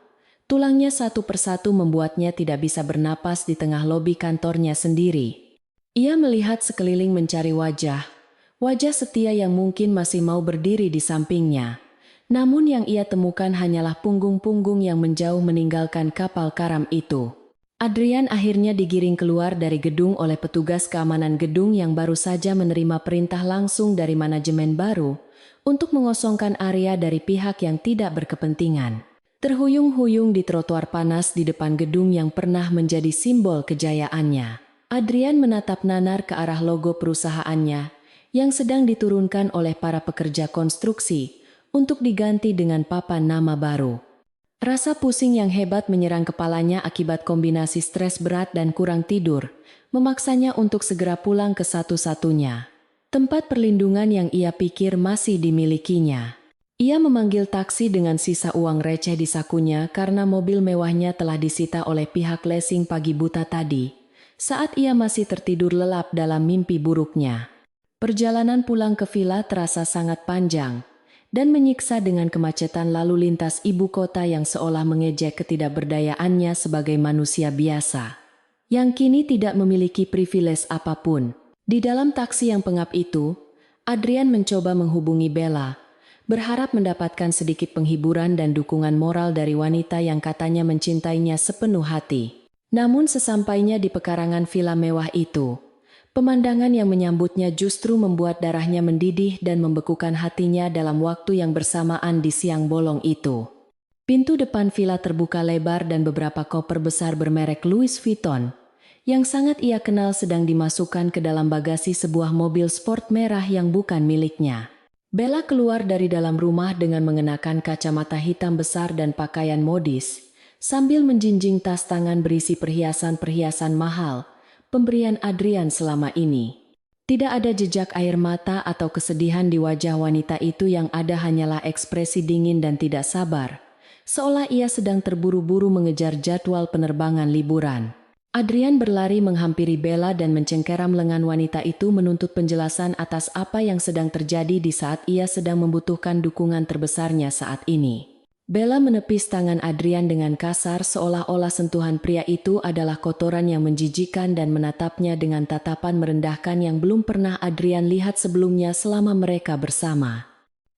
Tulangnya satu persatu membuatnya tidak bisa bernapas di tengah lobi kantornya sendiri. Ia melihat sekeliling mencari wajah setia yang mungkin masih mau berdiri di sampingnya. Namun yang ia temukan hanyalah punggung-punggung yang menjauh meninggalkan kapal karam itu. Adrian akhirnya digiring keluar dari gedung oleh petugas keamanan gedung yang baru saja menerima perintah langsung dari manajemen baru untuk mengosongkan area dari pihak yang tidak berkepentingan. Terhuyung-huyung di trotoar panas di depan gedung yang pernah menjadi simbol kejayaannya. Adrian menatap nanar ke arah logo perusahaannya yang sedang diturunkan oleh para pekerja konstruksi untuk diganti dengan papan nama baru. Rasa pusing yang hebat menyerang kepalanya akibat kombinasi stres berat dan kurang tidur, memaksanya untuk segera pulang ke satu-satunya tempat perlindungan yang ia pikir masih dimilikinya. Ia memanggil taksi dengan sisa uang receh di sakunya karena mobil mewahnya telah disita oleh pihak leasing pagi buta tadi, saat ia masih tertidur lelap dalam mimpi buruknya. Perjalanan pulang ke villa terasa sangat panjang dan menyiksa dengan kemacetan lalu lintas ibu kota yang seolah mengejek ketidakberdayaannya sebagai manusia biasa, yang kini tidak memiliki privilege apapun. Di dalam taksi yang pengap itu, Adrian mencoba menghubungi Bella, berharap mendapatkan sedikit penghiburan dan dukungan moral dari wanita yang katanya mencintainya sepenuh hati. Namun sesampainya di pekarangan villa mewah itu, pemandangan yang menyambutnya justru membuat darahnya mendidih dan membekukan hatinya dalam waktu yang bersamaan di siang bolong itu. Pintu depan villa terbuka lebar dan beberapa koper besar bermerek Louis Vuitton yang sangat ia kenal sedang dimasukkan ke dalam bagasi sebuah mobil sport merah yang bukan miliknya. Bella keluar dari dalam rumah dengan mengenakan kacamata hitam besar dan pakaian modis, sambil menjinjing tas tangan berisi perhiasan-perhiasan mahal pemberian Adrian selama ini. Tidak ada jejak air mata atau kesedihan di wajah wanita itu, yang ada hanyalah ekspresi dingin dan tidak sabar, seolah ia sedang terburu-buru mengejar jadwal penerbangan liburan. Adrian berlari menghampiri Bella dan mencengkeram lengan wanita itu menuntut penjelasan atas apa yang sedang terjadi di saat ia sedang membutuhkan dukungan terbesarnya saat ini. Bella menepis tangan Adrian dengan kasar seolah-olah sentuhan pria itu adalah kotoran yang menjijikan dan menatapnya dengan tatapan merendahkan yang belum pernah Adrian lihat sebelumnya selama mereka bersama.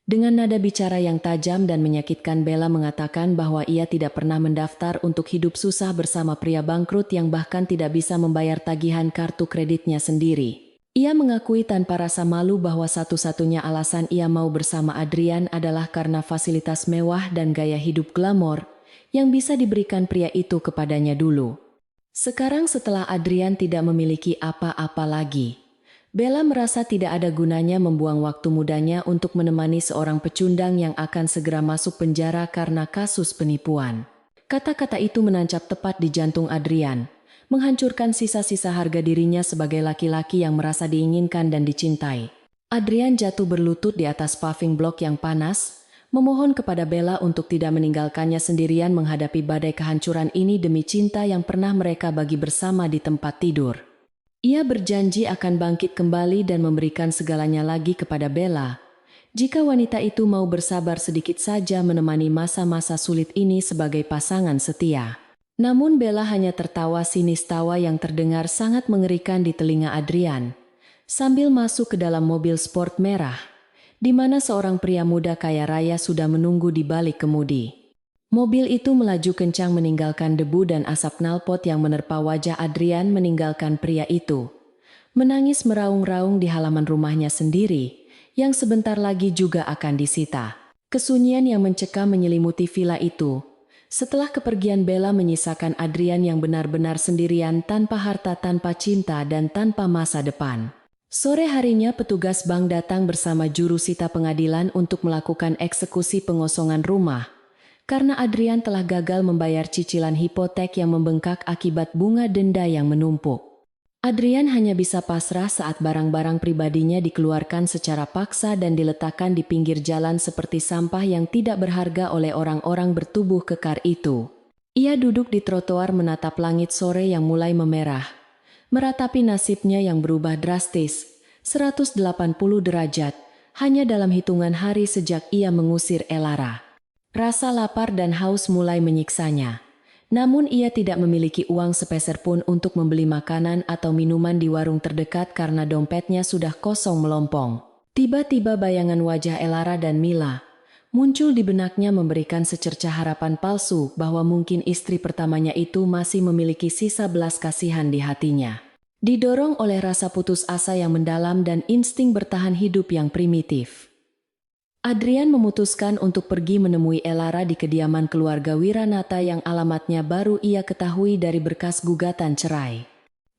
Dengan nada bicara yang tajam dan menyakitkan, Bella mengatakan bahwa ia tidak pernah mendaftar untuk hidup susah bersama pria bangkrut yang bahkan tidak bisa membayar tagihan kartu kreditnya sendiri. Ia mengakui tanpa rasa malu bahwa satu-satunya alasan ia mau bersama Adrian adalah karena fasilitas mewah dan gaya hidup glamor yang bisa diberikan pria itu kepadanya dulu. Sekarang setelah Adrian tidak memiliki apa-apa lagi, Bella merasa tidak ada gunanya membuang waktu mudanya untuk menemani seorang pecundang yang akan segera masuk penjara karena kasus penipuan. Kata-kata itu menancap tepat di jantung Adrian, menghancurkan sisa-sisa harga dirinya sebagai laki-laki yang merasa diinginkan dan dicintai. Adrian jatuh berlutut di atas paving block yang panas, memohon kepada Bella untuk tidak meninggalkannya sendirian menghadapi badai kehancuran ini demi cinta yang pernah mereka bagi bersama di tempat tidur. Ia berjanji akan bangkit kembali dan memberikan segalanya lagi kepada Bella, jika wanita itu mau bersabar sedikit saja menemani masa-masa sulit ini sebagai pasangan setia. Namun Bella hanya tertawa sinis, tawa yang terdengar sangat mengerikan di telinga Adrian, sambil masuk ke dalam mobil sport merah, di mana seorang pria muda kaya raya sudah menunggu di balik kemudi. Mobil itu melaju kencang meninggalkan debu dan asap knalpot yang menerpa wajah Adrian meninggalkan pria itu menangis meraung-raung di halaman rumahnya sendiri, yang sebentar lagi juga akan disita. Kesunyian yang mencekam menyelimuti villa itu, setelah kepergian Bella menyisakan Adrian yang benar-benar sendirian, tanpa harta, tanpa cinta, dan tanpa masa depan. Sore harinya petugas bank datang bersama juru sita pengadilan untuk melakukan eksekusi pengosongan rumah, karena Adrian telah gagal membayar cicilan hipotek yang membengkak akibat bunga denda yang menumpuk. Adrian hanya bisa pasrah saat barang-barang pribadinya dikeluarkan secara paksa dan diletakkan di pinggir jalan seperti sampah yang tidak berharga oleh orang-orang bertubuh kekar itu. Ia duduk di trotoar menatap langit sore yang mulai memerah, meratapi nasibnya yang berubah drastis, 180 derajat, hanya dalam hitungan hari sejak ia mengusir Elara. Rasa lapar dan haus mulai menyiksanya. Namun ia tidak memiliki uang sepeser pun untuk membeli makanan atau minuman di warung terdekat karena dompetnya sudah kosong melompong. Tiba-tiba bayangan wajah Elara dan Mila muncul di benaknya memberikan secercah harapan palsu bahwa mungkin istri pertamanya itu masih memiliki sisa belas kasihan di hatinya. Didorong oleh rasa putus asa yang mendalam dan insting bertahan hidup yang primitif, Adrian memutuskan untuk pergi menemui Elara di kediaman keluarga Wiranata yang alamatnya baru ia ketahui dari berkas gugatan cerai.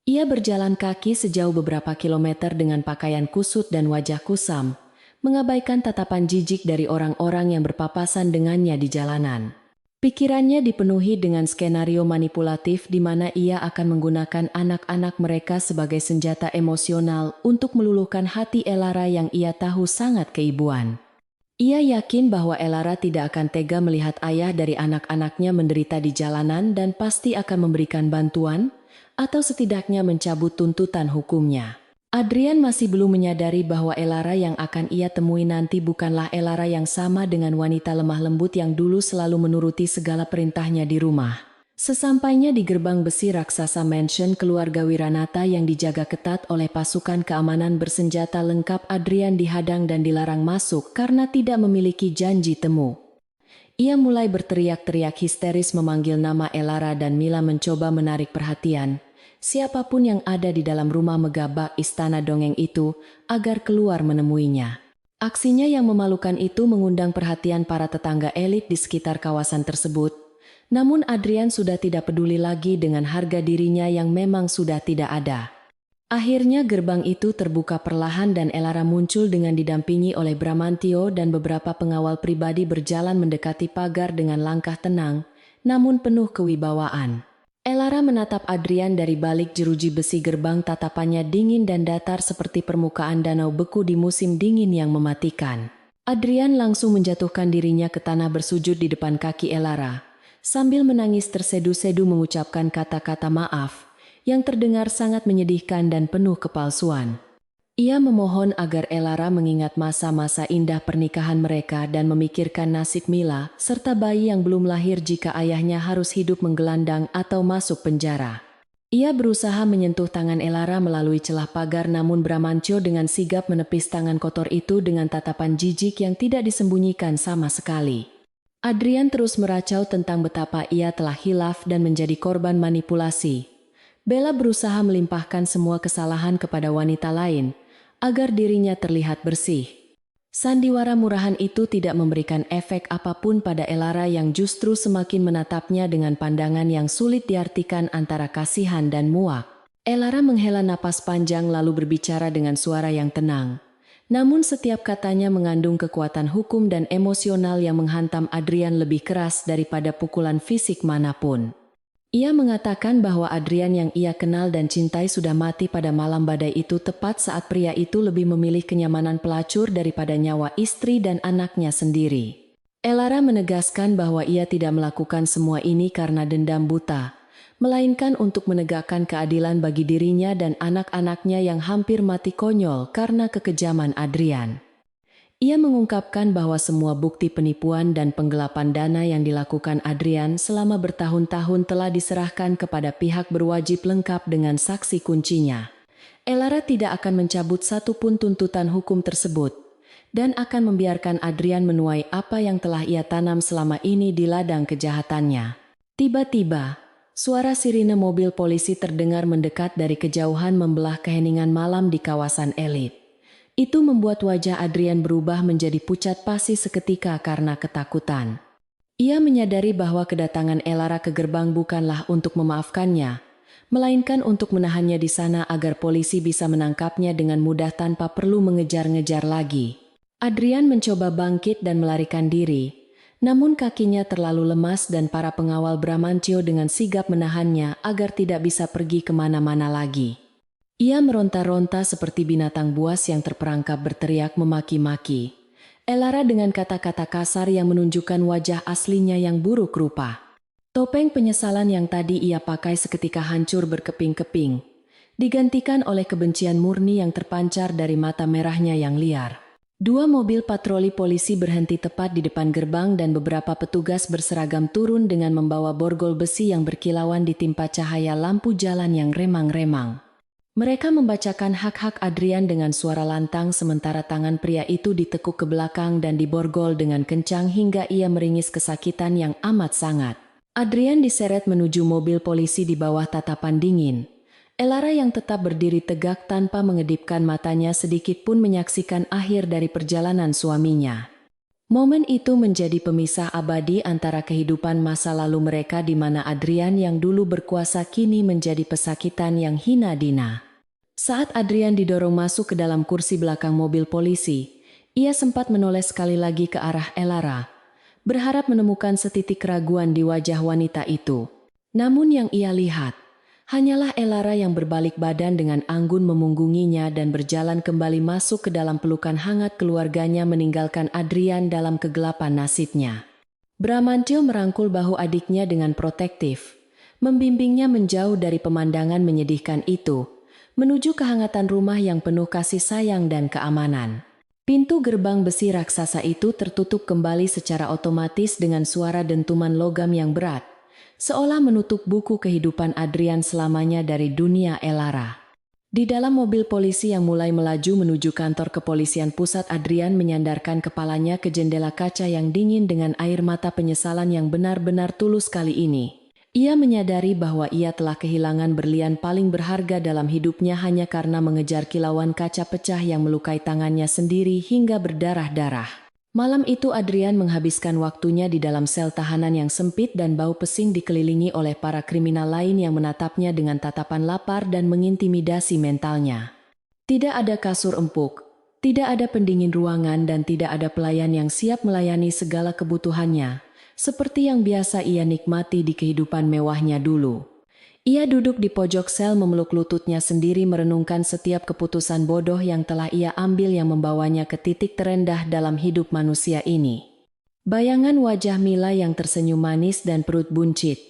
Ia berjalan kaki sejauh beberapa kilometer dengan pakaian kusut dan wajah kusam, mengabaikan tatapan jijik dari orang-orang yang berpapasan dengannya di jalanan. Pikirannya dipenuhi dengan skenario manipulatif di mana ia akan menggunakan anak-anak mereka sebagai senjata emosional untuk meluluhkan hati Elara yang ia tahu sangat keibuan. Ia yakin bahwa Elara tidak akan tega melihat ayah dari anak-anaknya menderita di jalanan dan pasti akan memberikan bantuan, atau setidaknya mencabut tuntutan hukumnya. Adrian masih belum menyadari bahwa Elara yang akan ia temui nanti bukanlah Elara yang sama dengan wanita lemah lembut yang dulu selalu menuruti segala perintahnya di rumah. Sesampainya di gerbang besi raksasa mansion keluarga Wiranata yang dijaga ketat oleh pasukan keamanan bersenjata lengkap, Adrian dihadang dan dilarang masuk karena tidak memiliki janji temu. Ia mulai berteriak-teriak histeris memanggil nama Elara dan Mila mencoba menarik perhatian siapapun yang ada di dalam rumah megah bak istana dongeng itu agar keluar menemuinya. Aksinya yang memalukan itu mengundang perhatian para tetangga elit di sekitar kawasan tersebut. Namun Adrian sudah tidak peduli lagi dengan harga dirinya yang memang sudah tidak ada. Akhirnya gerbang itu terbuka perlahan dan Elara muncul dengan didampingi oleh Bramantio dan beberapa pengawal pribadi berjalan mendekati pagar dengan langkah tenang, namun penuh kewibawaan. Elara menatap Adrian dari balik jeruji besi gerbang, tatapannya dingin dan datar seperti permukaan danau beku di musim dingin yang mematikan. Adrian langsung menjatuhkan dirinya ke tanah bersujud di depan kaki Elara, sambil menangis tersedu-sedu mengucapkan kata-kata maaf, yang terdengar sangat menyedihkan dan penuh kepalsuan. Ia memohon agar Elara mengingat masa-masa indah pernikahan mereka dan memikirkan nasib Mila, serta bayi yang belum lahir jika ayahnya harus hidup menggelandang atau masuk penjara. Ia berusaha menyentuh tangan Elara melalui celah pagar, namun Bramantio dengan sigap menepis tangan kotor itu dengan tatapan jijik yang tidak disembunyikan sama sekali. Adrian terus meracau tentang betapa ia telah hilaf dan menjadi korban manipulasi. Bella berusaha melimpahkan semua kesalahan kepada wanita lain, agar dirinya terlihat bersih. Sandiwara murahan itu tidak memberikan efek apapun pada Elara yang justru semakin menatapnya dengan pandangan yang sulit diartikan antara kasihan dan muak. Elara menghela napas panjang lalu berbicara dengan suara yang tenang. Namun setiap katanya mengandung kekuatan hukum dan emosional yang menghantam Adrian lebih keras daripada pukulan fisik manapun. Ia mengatakan bahwa Adrian yang ia kenal dan cintai sudah mati pada malam badai itu, tepat saat pria itu lebih memilih kenyamanan pelacur daripada nyawa istri dan anaknya sendiri. Elara menegaskan bahwa ia tidak melakukan semua ini karena dendam buta, melainkan untuk menegakkan keadilan bagi dirinya dan anak-anaknya yang hampir mati konyol karena kekejaman Adrian. Ia mengungkapkan bahwa semua bukti penipuan dan penggelapan dana yang dilakukan Adrian selama bertahun-tahun telah diserahkan kepada pihak berwajib lengkap dengan saksi kuncinya. Elara tidak akan mencabut satupun tuntutan hukum tersebut, dan akan membiarkan Adrian menuai apa yang telah ia tanam selama ini di ladang kejahatannya. Tiba-tiba, suara sirine mobil polisi terdengar mendekat dari kejauhan membelah keheningan malam di kawasan elit. Itu membuat wajah Adrian berubah menjadi pucat pasi seketika karena ketakutan. Ia menyadari bahwa kedatangan Elara ke gerbang bukanlah untuk memaafkannya, melainkan untuk menahannya di sana agar polisi bisa menangkapnya dengan mudah tanpa perlu mengejar-ngejar lagi. Adrian mencoba bangkit dan melarikan diri. Namun kakinya terlalu lemas dan para pengawal Bramantio dengan sigap menahannya agar tidak bisa pergi kemana-mana lagi. Ia meronta-ronta seperti binatang buas yang terperangkap berteriak memaki-maki Elara dengan kata-kata kasar yang menunjukkan wajah aslinya yang buruk rupa. Topeng penyesalan yang tadi ia pakai seketika hancur berkeping-keping, digantikan oleh kebencian murni yang terpancar dari mata merahnya yang liar. Dua mobil patroli polisi berhenti tepat di depan gerbang dan beberapa petugas berseragam turun dengan membawa borgol besi yang berkilauan ditimpa cahaya lampu jalan yang remang-remang. Mereka membacakan hak-hak Adrian dengan suara lantang sementara tangan pria itu ditekuk ke belakang dan diborgol dengan kencang hingga ia meringis kesakitan yang amat sangat. Adrian diseret menuju mobil polisi di bawah tatapan dingin. Elara yang tetap berdiri tegak tanpa mengedipkan matanya sedikit pun menyaksikan akhir dari perjalanan suaminya. Momen itu menjadi pemisah abadi antara kehidupan masa lalu mereka di mana Adrian yang dulu berkuasa kini menjadi pesakitan yang hina dina. Saat Adrian didorong masuk ke dalam kursi belakang mobil polisi, ia sempat menoleh sekali lagi ke arah Elara, berharap menemukan setitik keraguan di wajah wanita itu. Namun yang ia lihat, hanyalah Elara yang berbalik badan dengan anggun memunggunginya dan berjalan kembali masuk ke dalam pelukan hangat keluarganya meninggalkan Adrian dalam kegelapan nasibnya. Bramantyo merangkul bahu adiknya dengan protektif, membimbingnya menjauh dari pemandangan menyedihkan itu, menuju kehangatan rumah yang penuh kasih sayang dan keamanan. Pintu gerbang besi raksasa itu tertutup kembali secara otomatis dengan suara dentuman logam yang berat, seolah menutup buku kehidupan Adrian selamanya dari dunia Elara. Di dalam mobil polisi yang mulai melaju menuju kantor kepolisian pusat, Adrian menyandarkan kepalanya ke jendela kaca yang dingin dengan air mata penyesalan yang benar-benar tulus kali ini. Ia menyadari bahwa ia telah kehilangan berlian paling berharga dalam hidupnya hanya karena mengejar kilauan kaca pecah yang melukai tangannya sendiri hingga berdarah-darah. Malam itu Adrian menghabiskan waktunya di dalam sel tahanan yang sempit dan bau pesing dikelilingi oleh para kriminal lain yang menatapnya dengan tatapan lapar dan mengintimidasi mentalnya. Tidak ada kasur empuk, tidak ada pendingin ruangan dan tidak ada pelayan yang siap melayani segala kebutuhannya, seperti yang biasa ia nikmati di kehidupan mewahnya dulu. Ia duduk di pojok sel memeluk lututnya sendiri merenungkan setiap keputusan bodoh yang telah ia ambil yang membawanya ke titik terendah dalam hidup manusia ini. Bayangan wajah Mila yang tersenyum manis dan perut buncit,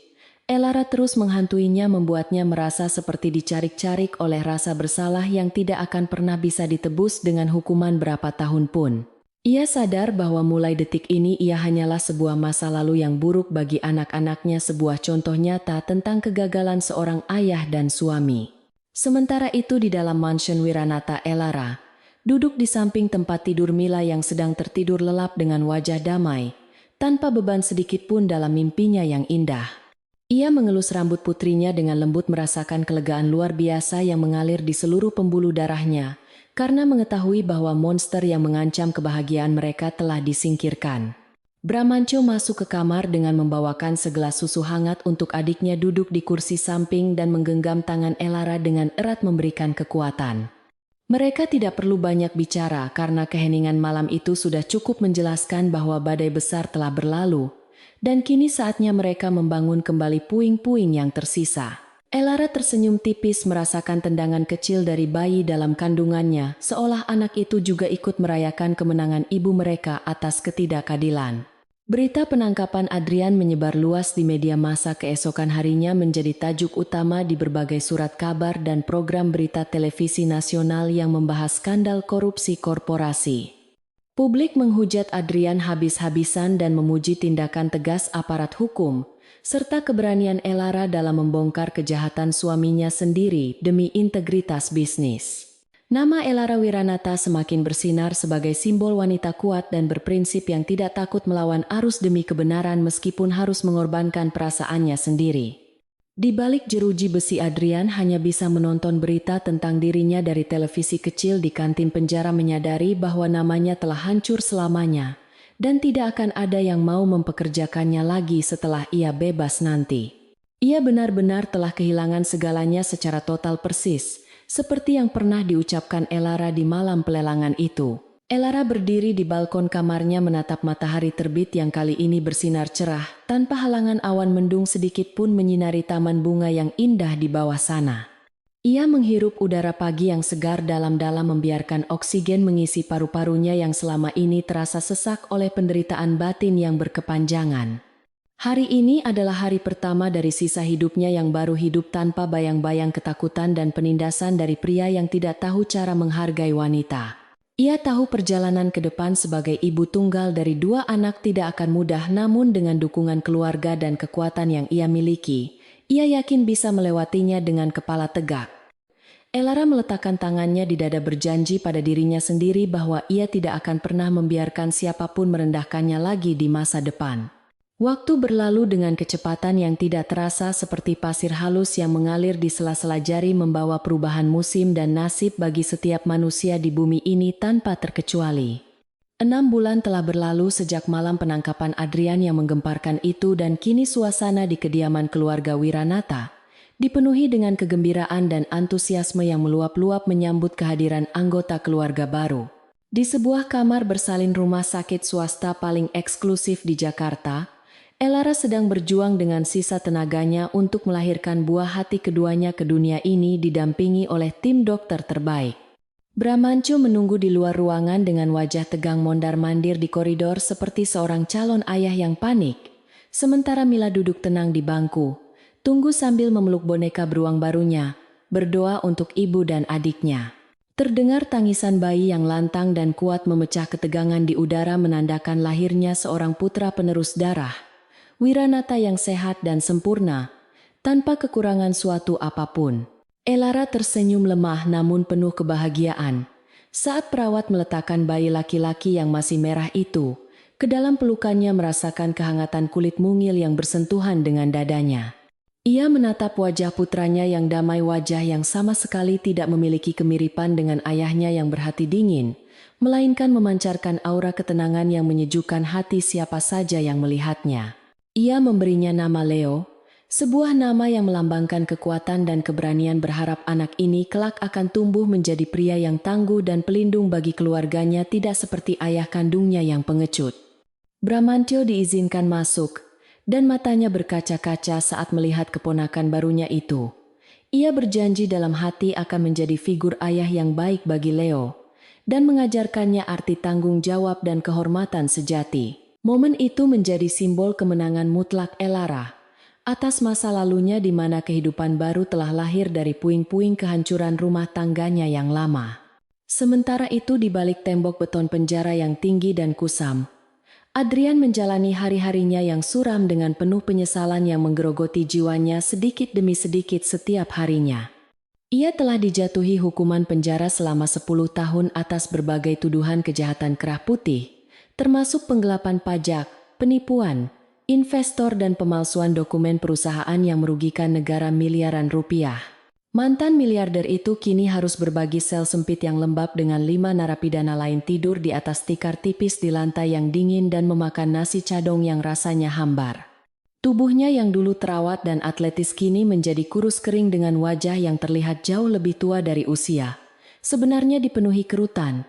Elara terus menghantuinya membuatnya merasa seperti dicarik-carik oleh rasa bersalah yang tidak akan pernah bisa ditebus dengan hukuman berapa tahun pun. Ia sadar bahwa mulai detik ini ia hanyalah sebuah masa lalu yang buruk bagi anak-anaknya, sebuah contoh nyata tentang kegagalan seorang ayah dan suami. Sementara itu di dalam mansion Wiranata, Elara duduk di samping tempat tidur Mila yang sedang tertidur lelap dengan wajah damai, tanpa beban sedikit pun dalam mimpinya yang indah. Ia mengelus rambut putrinya dengan lembut merasakan kelegaan luar biasa yang mengalir di seluruh pembuluh darahnya, karena mengetahui bahwa monster yang mengancam kebahagiaan mereka telah disingkirkan. Bramantyo masuk ke kamar dengan membawakan segelas susu hangat untuk adiknya duduk di kursi samping dan menggenggam tangan Elara dengan erat memberikan kekuatan. Mereka tidak perlu banyak bicara karena keheningan malam itu sudah cukup menjelaskan bahwa badai besar telah berlalu, dan kini saatnya mereka membangun kembali puing-puing yang tersisa. Elara tersenyum tipis merasakan tendangan kecil dari bayi dalam kandungannya, seolah anak itu juga ikut merayakan kemenangan ibu mereka atas ketidakadilan. Berita penangkapan Adrian menyebar luas di media massa keesokan harinya menjadi tajuk utama di berbagai surat kabar dan program berita televisi nasional yang membahas skandal korupsi korporasi. Publik menghujat Adrian habis-habisan dan memuji tindakan tegas aparat hukum, serta keberanian Elara dalam membongkar kejahatan suaminya sendiri demi integritas bisnis. Nama Elara Wiranata semakin bersinar sebagai simbol wanita kuat dan berprinsip yang tidak takut melawan arus demi kebenaran meskipun harus mengorbankan perasaannya sendiri. Di balik jeruji besi, Adrian hanya bisa menonton berita tentang dirinya dari televisi kecil di kantin penjara, menyadari bahwa namanya telah hancur selamanya, dan tidak akan ada yang mau mempekerjakannya lagi setelah ia bebas nanti. Ia benar-benar telah kehilangan segalanya secara total, persis seperti yang pernah diucapkan Elara di malam pelelangan itu. Elara berdiri di balkon kamarnya menatap matahari terbit yang kali ini bersinar cerah, tanpa halangan awan mendung sedikit pun menyinari taman bunga yang indah di bawah sana. Ia menghirup udara pagi yang segar dalam-dalam, membiarkan oksigen mengisi paru-parunya yang selama ini terasa sesak oleh penderitaan batin yang berkepanjangan. Hari ini adalah hari pertama dari sisa hidupnya yang baru, hidup tanpa bayang-bayang ketakutan dan penindasan dari pria yang tidak tahu cara menghargai wanita. Ia tahu perjalanan ke depan sebagai ibu tunggal dari 2 anak tidak akan mudah, namun dengan dukungan keluarga dan kekuatan yang ia miliki, ia yakin bisa melewatinya dengan kepala tegak. Elara meletakkan tangannya di dada, berjanji pada dirinya sendiri bahwa ia tidak akan pernah membiarkan siapapun merendahkannya lagi di masa depan. Waktu berlalu dengan kecepatan yang tidak terasa, seperti pasir halus yang mengalir di sela-sela jari, membawa perubahan musim dan nasib bagi setiap manusia di bumi ini tanpa terkecuali. 6 bulan telah berlalu sejak malam penangkapan Adrian yang menggemparkan itu, dan kini suasana di kediaman keluarga Wiranata dipenuhi dengan kegembiraan dan antusiasme yang meluap-luap menyambut kehadiran anggota keluarga baru. Di sebuah kamar bersalin rumah sakit swasta paling eksklusif di Jakarta, Elara sedang berjuang dengan sisa tenaganya untuk melahirkan buah hati keduanya ke dunia ini, didampingi oleh tim dokter terbaik. Bramantyo menunggu di luar ruangan dengan wajah tegang, mondar-mandir di koridor seperti seorang calon ayah yang panik. Sementara Mila duduk tenang di bangku, tunggu sambil memeluk boneka beruang barunya, berdoa untuk ibu dan adiknya. Terdengar tangisan bayi yang lantang dan kuat memecah ketegangan di udara, menandakan lahirnya seorang putra penerus darah Wiranata yang sehat dan sempurna, tanpa kekurangan suatu apapun. Elara tersenyum lemah namun penuh kebahagiaan saat perawat meletakkan bayi laki-laki yang masih merah itu ke dalam pelukannya, merasakan kehangatan kulit mungil yang bersentuhan dengan dadanya. Ia menatap wajah putranya yang damai, wajah yang sama sekali tidak memiliki kemiripan dengan ayahnya yang berhati dingin, melainkan memancarkan aura ketenangan yang menyejukkan hati siapa saja yang melihatnya. Ia memberinya nama Leo, sebuah nama yang melambangkan kekuatan dan keberanian, berharap anak ini kelak akan tumbuh menjadi pria yang tangguh dan pelindung bagi keluarganya, tidak seperti ayah kandungnya yang pengecut. Bramantyo diizinkan masuk, dan matanya berkaca-kaca saat melihat keponakan barunya itu. Ia berjanji dalam hati akan menjadi figur ayah yang baik bagi Leo, dan mengajarkannya arti tanggung jawab dan kehormatan sejati. Momen itu menjadi simbol kemenangan mutlak Elara atas masa lalunya, di mana kehidupan baru telah lahir dari puing-puing kehancuran rumah tangganya yang lama. Sementara itu, di balik tembok beton penjara yang tinggi dan kusam, Adrian menjalani hari-harinya yang suram dengan penuh penyesalan yang menggerogoti jiwanya sedikit demi sedikit setiap harinya. Ia telah dijatuhi hukuman penjara selama 10 tahun atas berbagai tuduhan kejahatan kerah putih, termasuk penggelapan pajak, penipuan, investor dan pemalsuan dokumen perusahaan yang merugikan negara miliaran rupiah. Mantan miliarder itu kini harus berbagi sel sempit yang lembab dengan 5 narapidana lain, tidur di atas tikar tipis di lantai yang dingin dan memakan nasi cadong yang rasanya hambar. Tubuhnya yang dulu terawat dan atletis kini menjadi kurus kering dengan wajah yang terlihat jauh lebih tua dari usia. Sebenarnya dipenuhi kerutan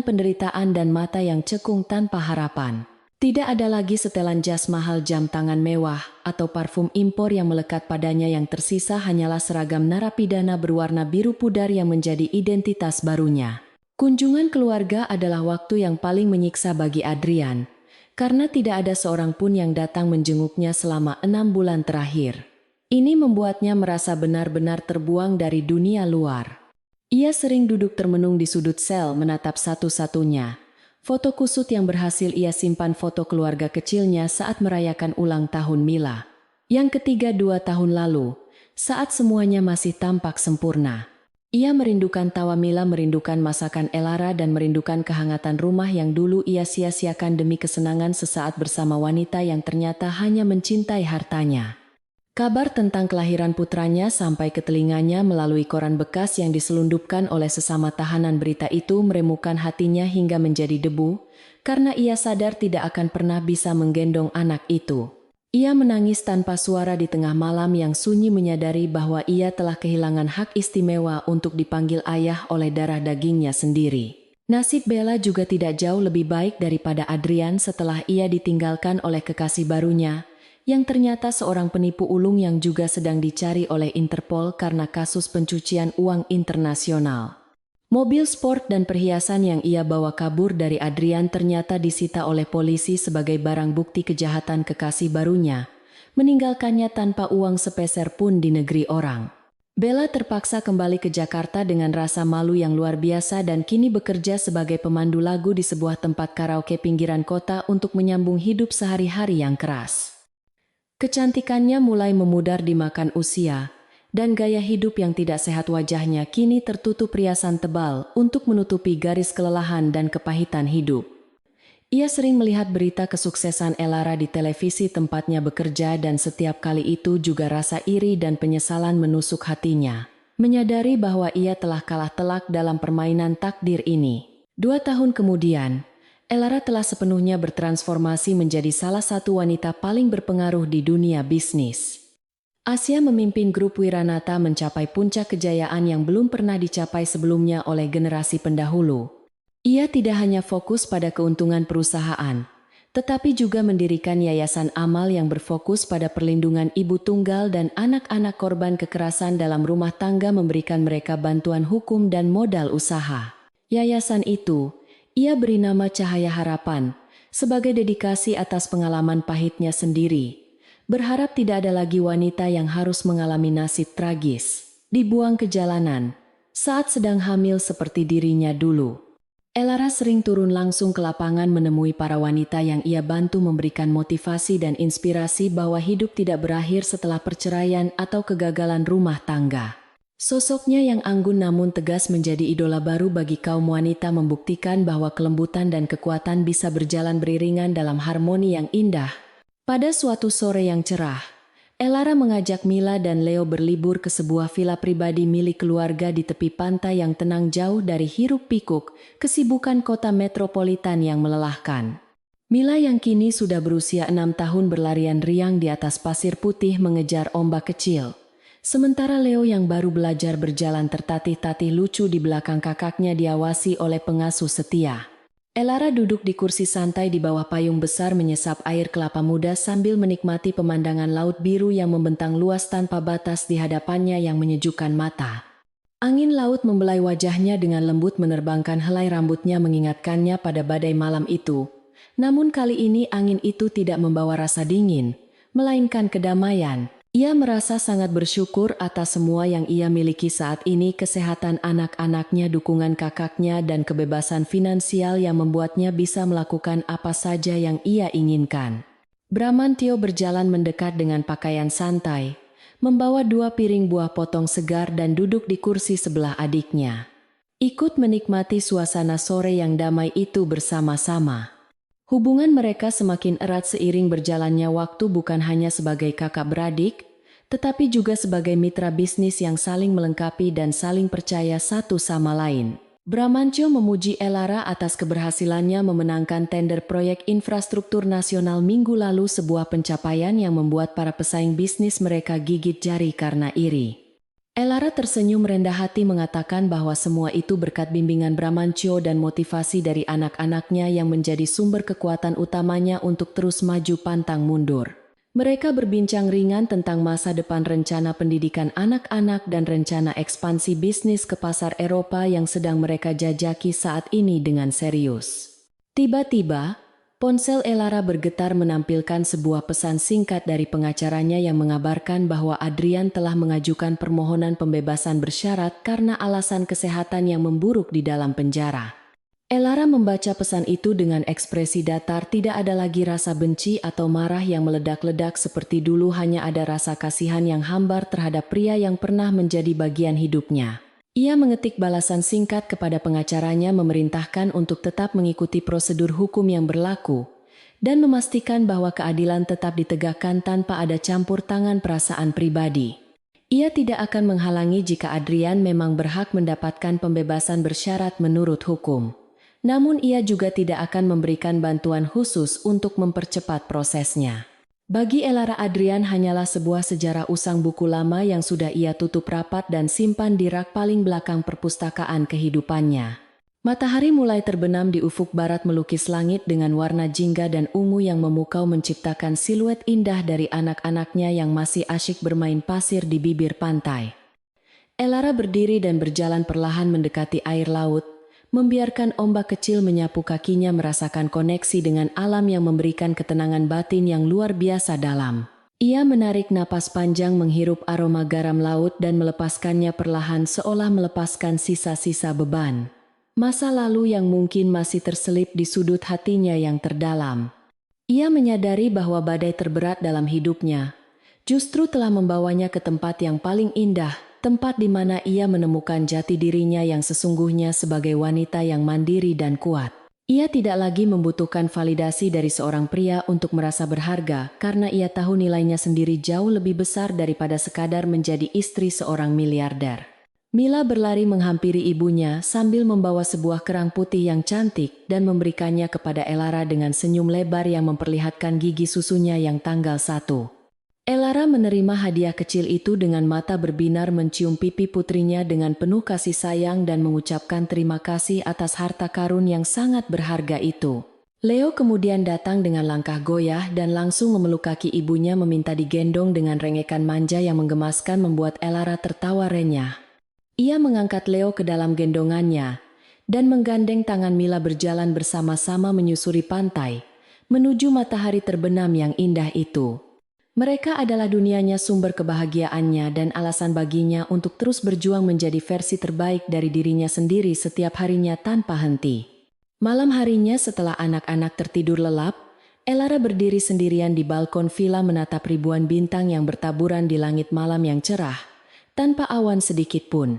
penderitaan dan mata yang cekung tanpa harapan. Tidak ada lagi setelan jas mahal, jam tangan mewah, atau parfum impor yang melekat padanya. Yang tersisa hanyalah seragam narapidana berwarna biru pudar yang menjadi identitas barunya. Kunjungan keluarga adalah waktu yang paling menyiksa bagi Adrian, karena tidak ada seorang pun yang datang menjenguknya selama 6 bulan terakhir. Ini membuatnya merasa benar-benar terbuang dari dunia luar. Ia sering duduk termenung di sudut sel, menatap satu-satunya foto kusut yang berhasil ia simpan, foto keluarga kecilnya saat merayakan ulang tahun Mila yang ketiga 2 tahun lalu, saat semuanya masih tampak sempurna. Ia merindukan tawa Mila, merindukan masakan Elara, dan merindukan kehangatan rumah yang dulu ia sia-siakan demi kesenangan sesaat bersama wanita yang ternyata hanya mencintai hartanya. Kabar tentang kelahiran putranya sampai ke telinganya melalui koran bekas yang diselundupkan oleh sesama tahanan. Berita itu meremukan hatinya hingga menjadi debu, karena ia sadar tidak akan pernah bisa menggendong anak itu. Ia menangis tanpa suara di tengah malam yang sunyi, menyadari bahwa ia telah kehilangan hak istimewa untuk dipanggil ayah oleh darah dagingnya sendiri. Nasib Bella juga tidak jauh lebih baik daripada Adrian setelah ia ditinggalkan oleh kekasih barunya, yang ternyata seorang penipu ulung yang juga sedang dicari oleh Interpol karena kasus pencucian uang internasional. Mobil sport dan perhiasan yang ia bawa kabur dari Adrian ternyata disita oleh polisi sebagai barang bukti kejahatan kekasih barunya, meninggalkannya tanpa uang sepeser pun di negeri orang. Bella terpaksa kembali ke Jakarta dengan rasa malu yang luar biasa dan kini bekerja sebagai pemandu lagu di sebuah tempat karaoke pinggiran kota untuk menyambung hidup sehari-hari yang keras. Kecantikannya mulai memudar dimakan usia, dan gaya hidup yang tidak sehat wajahnya kini tertutup riasan tebal untuk menutupi garis kelelahan dan kepahitan hidup. Ia sering melihat berita kesuksesan Elara di televisi tempatnya bekerja dan setiap kali itu juga rasa iri dan penyesalan menusuk hatinya. Menyadari bahwa ia telah kalah telak dalam permainan takdir ini. 2 tahun kemudian, Elara telah sepenuhnya bertransformasi menjadi salah satu wanita paling berpengaruh di dunia bisnis. Asia memimpin grup Wiranata mencapai puncak kejayaan yang belum pernah dicapai sebelumnya oleh generasi pendahulu. Ia tidak hanya fokus pada keuntungan perusahaan, tetapi juga mendirikan yayasan amal yang berfokus pada perlindungan ibu tunggal dan anak-anak korban kekerasan dalam rumah tangga, memberikan mereka bantuan hukum dan modal usaha. Yayasan itu, ia beri nama Cahaya Harapan, sebagai dedikasi atas pengalaman pahitnya sendiri. Berharap tidak ada lagi wanita yang harus mengalami nasib tragis, dibuang ke jalanan, saat sedang hamil seperti dirinya dulu. Elara sering turun langsung ke lapangan menemui para wanita yang ia bantu, memberikan motivasi dan inspirasi bahwa hidup tidak berakhir setelah perceraian atau kegagalan rumah tangga. Sosoknya yang anggun namun tegas menjadi idola baru bagi kaum wanita, membuktikan bahwa kelembutan dan kekuatan bisa berjalan beriringan dalam harmoni yang indah. Pada suatu sore yang cerah, Elara mengajak Mila dan Leo berlibur ke sebuah villa pribadi milik keluarga di tepi pantai yang tenang, jauh dari hiruk-pikuk kesibukan kota metropolitan yang melelahkan. Mila yang kini sudah berusia 6 tahun berlarian riang di atas pasir putih mengejar ombak kecil. Sementara Leo yang baru belajar berjalan tertatih-tatih lucu di belakang kakaknya diawasi oleh pengasuh setia. Elara duduk di kursi santai di bawah payung besar menyesap air kelapa muda sambil menikmati pemandangan laut biru yang membentang luas tanpa batas di hadapannya yang menyejukkan mata. Angin laut membelai wajahnya dengan lembut, menerbangkan helai rambutnya mengingatkannya pada badai malam itu. Namun kali ini angin itu tidak membawa rasa dingin, melainkan kedamaian. Ia merasa sangat bersyukur atas semua yang ia miliki saat ini, kesehatan anak-anaknya, dukungan kakaknya, dan kebebasan finansial yang membuatnya bisa melakukan apa saja yang ia inginkan. Bramantio berjalan mendekat dengan pakaian santai, membawa 2 piring buah potong segar dan duduk di kursi sebelah adiknya. Ikut menikmati suasana sore yang damai itu bersama-sama. Hubungan mereka semakin erat seiring berjalannya waktu, bukan hanya sebagai kakak beradik, tetapi juga sebagai mitra bisnis yang saling melengkapi dan saling percaya satu sama lain. Bramantio memuji Elara atas keberhasilannya memenangkan tender proyek infrastruktur nasional minggu lalu, sebuah pencapaian yang membuat para pesaing bisnis mereka gigit jari karena iri. Elara tersenyum rendah hati mengatakan bahwa semua itu berkat bimbingan Bramantio dan motivasi dari anak-anaknya yang menjadi sumber kekuatan utamanya untuk terus maju pantang mundur. Mereka berbincang ringan tentang masa depan, rencana pendidikan anak-anak, dan rencana ekspansi bisnis ke pasar Eropa yang sedang mereka jajaki saat ini dengan serius. Tiba-tiba, ponsel Elara bergetar menampilkan sebuah pesan singkat dari pengacaranya yang mengabarkan bahwa Adrian telah mengajukan permohonan pembebasan bersyarat karena alasan kesehatan yang memburuk di dalam penjara. Elara membaca pesan itu dengan ekspresi datar, tidak ada lagi rasa benci atau marah yang meledak-ledak seperti dulu, hanya ada rasa kasihan yang hambar terhadap pria yang pernah menjadi bagian hidupnya. Ia mengetik balasan singkat kepada pengacaranya, memerintahkan untuk tetap mengikuti prosedur hukum yang berlaku dan memastikan bahwa keadilan tetap ditegakkan tanpa ada campur tangan perasaan pribadi. Ia tidak akan menghalangi jika Adrian memang berhak mendapatkan pembebasan bersyarat menurut hukum. Namun ia juga tidak akan memberikan bantuan khusus untuk mempercepat prosesnya. Bagi Elara, Adrian hanyalah sebuah sejarah usang buku lama yang sudah ia tutup rapat dan simpan di rak paling belakang perpustakaan kehidupannya. Matahari mulai terbenam di ufuk barat melukis langit dengan warna jingga dan ungu yang memukau menciptakan siluet indah dari anak-anaknya yang masih asyik bermain pasir di bibir pantai. Elara berdiri dan berjalan perlahan mendekati air laut, membiarkan ombak kecil menyapu kakinya merasakan koneksi dengan alam yang memberikan ketenangan batin yang luar biasa dalam. Ia menarik napas panjang menghirup aroma garam laut dan melepaskannya perlahan seolah melepaskan sisa-sisa beban masa lalu yang mungkin masih terselip di sudut hatinya yang terdalam. Ia menyadari bahwa badai terberat dalam hidupnya justru telah membawanya ke tempat yang paling indah, tempat di mana ia menemukan jati dirinya yang sesungguhnya sebagai wanita yang mandiri dan kuat. Ia tidak lagi membutuhkan validasi dari seorang pria untuk merasa berharga karena ia tahu nilainya sendiri jauh lebih besar daripada sekadar menjadi istri seorang miliarder. Mila berlari menghampiri ibunya sambil membawa sebuah kerang putih yang cantik dan memberikannya kepada Elara dengan senyum lebar yang memperlihatkan gigi susunya yang tanggal 1. Elara menerima hadiah kecil itu dengan mata berbinar mencium pipi putrinya dengan penuh kasih sayang dan mengucapkan terima kasih atas harta karun yang sangat berharga itu. Leo kemudian datang dengan langkah goyah dan langsung memeluk kaki ibunya meminta digendong dengan rengekan manja yang menggemaskan membuat Elara tertawa renyah. Ia mengangkat Leo ke dalam gendongannya dan menggandeng tangan Mila berjalan bersama-sama menyusuri pantai, menuju matahari terbenam yang indah itu. Mereka adalah dunianya sumber kebahagiaannya dan alasan baginya untuk terus berjuang menjadi versi terbaik dari dirinya sendiri setiap harinya tanpa henti. Malam harinya setelah anak-anak tertidur lelap, Elara berdiri sendirian di balkon villa menatap ribuan bintang yang bertaburan di langit malam yang cerah, tanpa awan sedikit pun.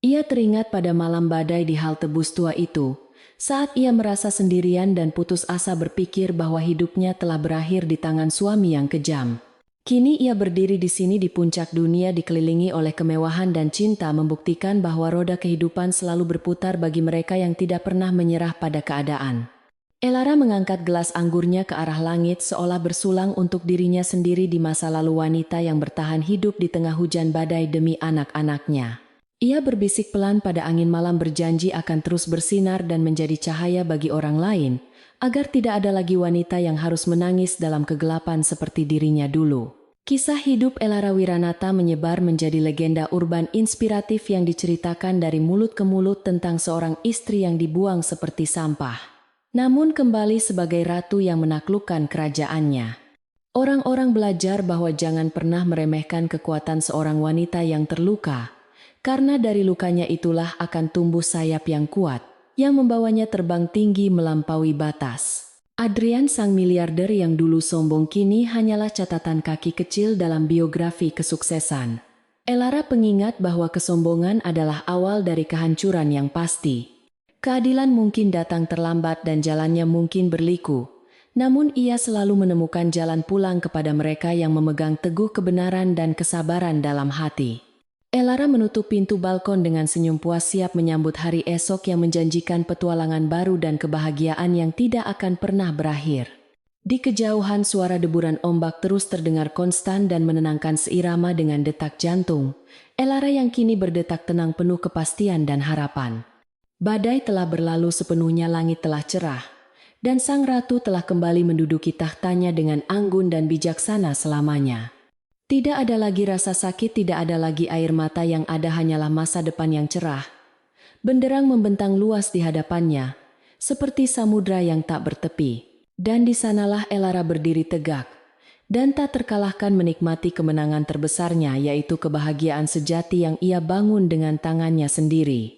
Ia teringat pada malam badai di halte bus tua itu, saat ia merasa sendirian dan putus asa berpikir bahwa hidupnya telah berakhir di tangan suami yang kejam. Kini ia berdiri di sini di puncak dunia dikelilingi oleh kemewahan dan cinta membuktikan bahwa roda kehidupan selalu berputar bagi mereka yang tidak pernah menyerah pada keadaan. Elara mengangkat gelas anggurnya ke arah langit seolah bersulang untuk dirinya sendiri di masa lalu wanita yang bertahan hidup di tengah hujan badai demi anak-anaknya. Ia berbisik pelan pada angin malam berjanji akan terus bersinar dan menjadi cahaya bagi orang lain, agar tidak ada lagi wanita yang harus menangis dalam kegelapan seperti dirinya dulu. Kisah hidup Elara Wiranata menyebar menjadi legenda urban inspiratif yang diceritakan dari mulut ke mulut tentang seorang istri yang dibuang seperti sampah, namun kembali sebagai ratu yang menaklukkan kerajaannya. Orang-orang belajar bahwa jangan pernah meremehkan kekuatan seorang wanita yang terluka, karena dari lukanya itulah akan tumbuh sayap yang kuat, yang membawanya terbang tinggi melampaui batas. Adrian sang miliarder yang dulu sombong kini hanyalah catatan kaki kecil dalam biografi kesuksesan. Elara pengingat bahwa kesombongan adalah awal dari kehancuran yang pasti. Keadilan mungkin datang terlambat dan jalannya mungkin berliku, namun ia selalu menemukan jalan pulang kepada mereka yang memegang teguh kebenaran dan kesabaran dalam hati. Elara menutup pintu balkon dengan senyum puas siap menyambut hari esok yang menjanjikan petualangan baru dan kebahagiaan yang tidak akan pernah berakhir. Di kejauhan suara deburan ombak terus terdengar konstan dan menenangkan seirama dengan detak jantung. Elara yang kini berdetak tenang penuh kepastian dan harapan. Badai telah berlalu sepenuhnya, langit telah cerah, dan sang ratu telah kembali menduduki tahtanya dengan anggun dan bijaksana selamanya. Tidak ada lagi rasa sakit, tidak ada lagi air mata, yang ada hanyalah masa depan yang cerah. Benderang membentang luas di hadapannya, seperti samudra yang tak bertepi. Dan di sanalah Elara berdiri tegak, dan tak terkalahkan menikmati kemenangan terbesarnya, yaitu kebahagiaan sejati yang ia bangun dengan tangannya sendiri.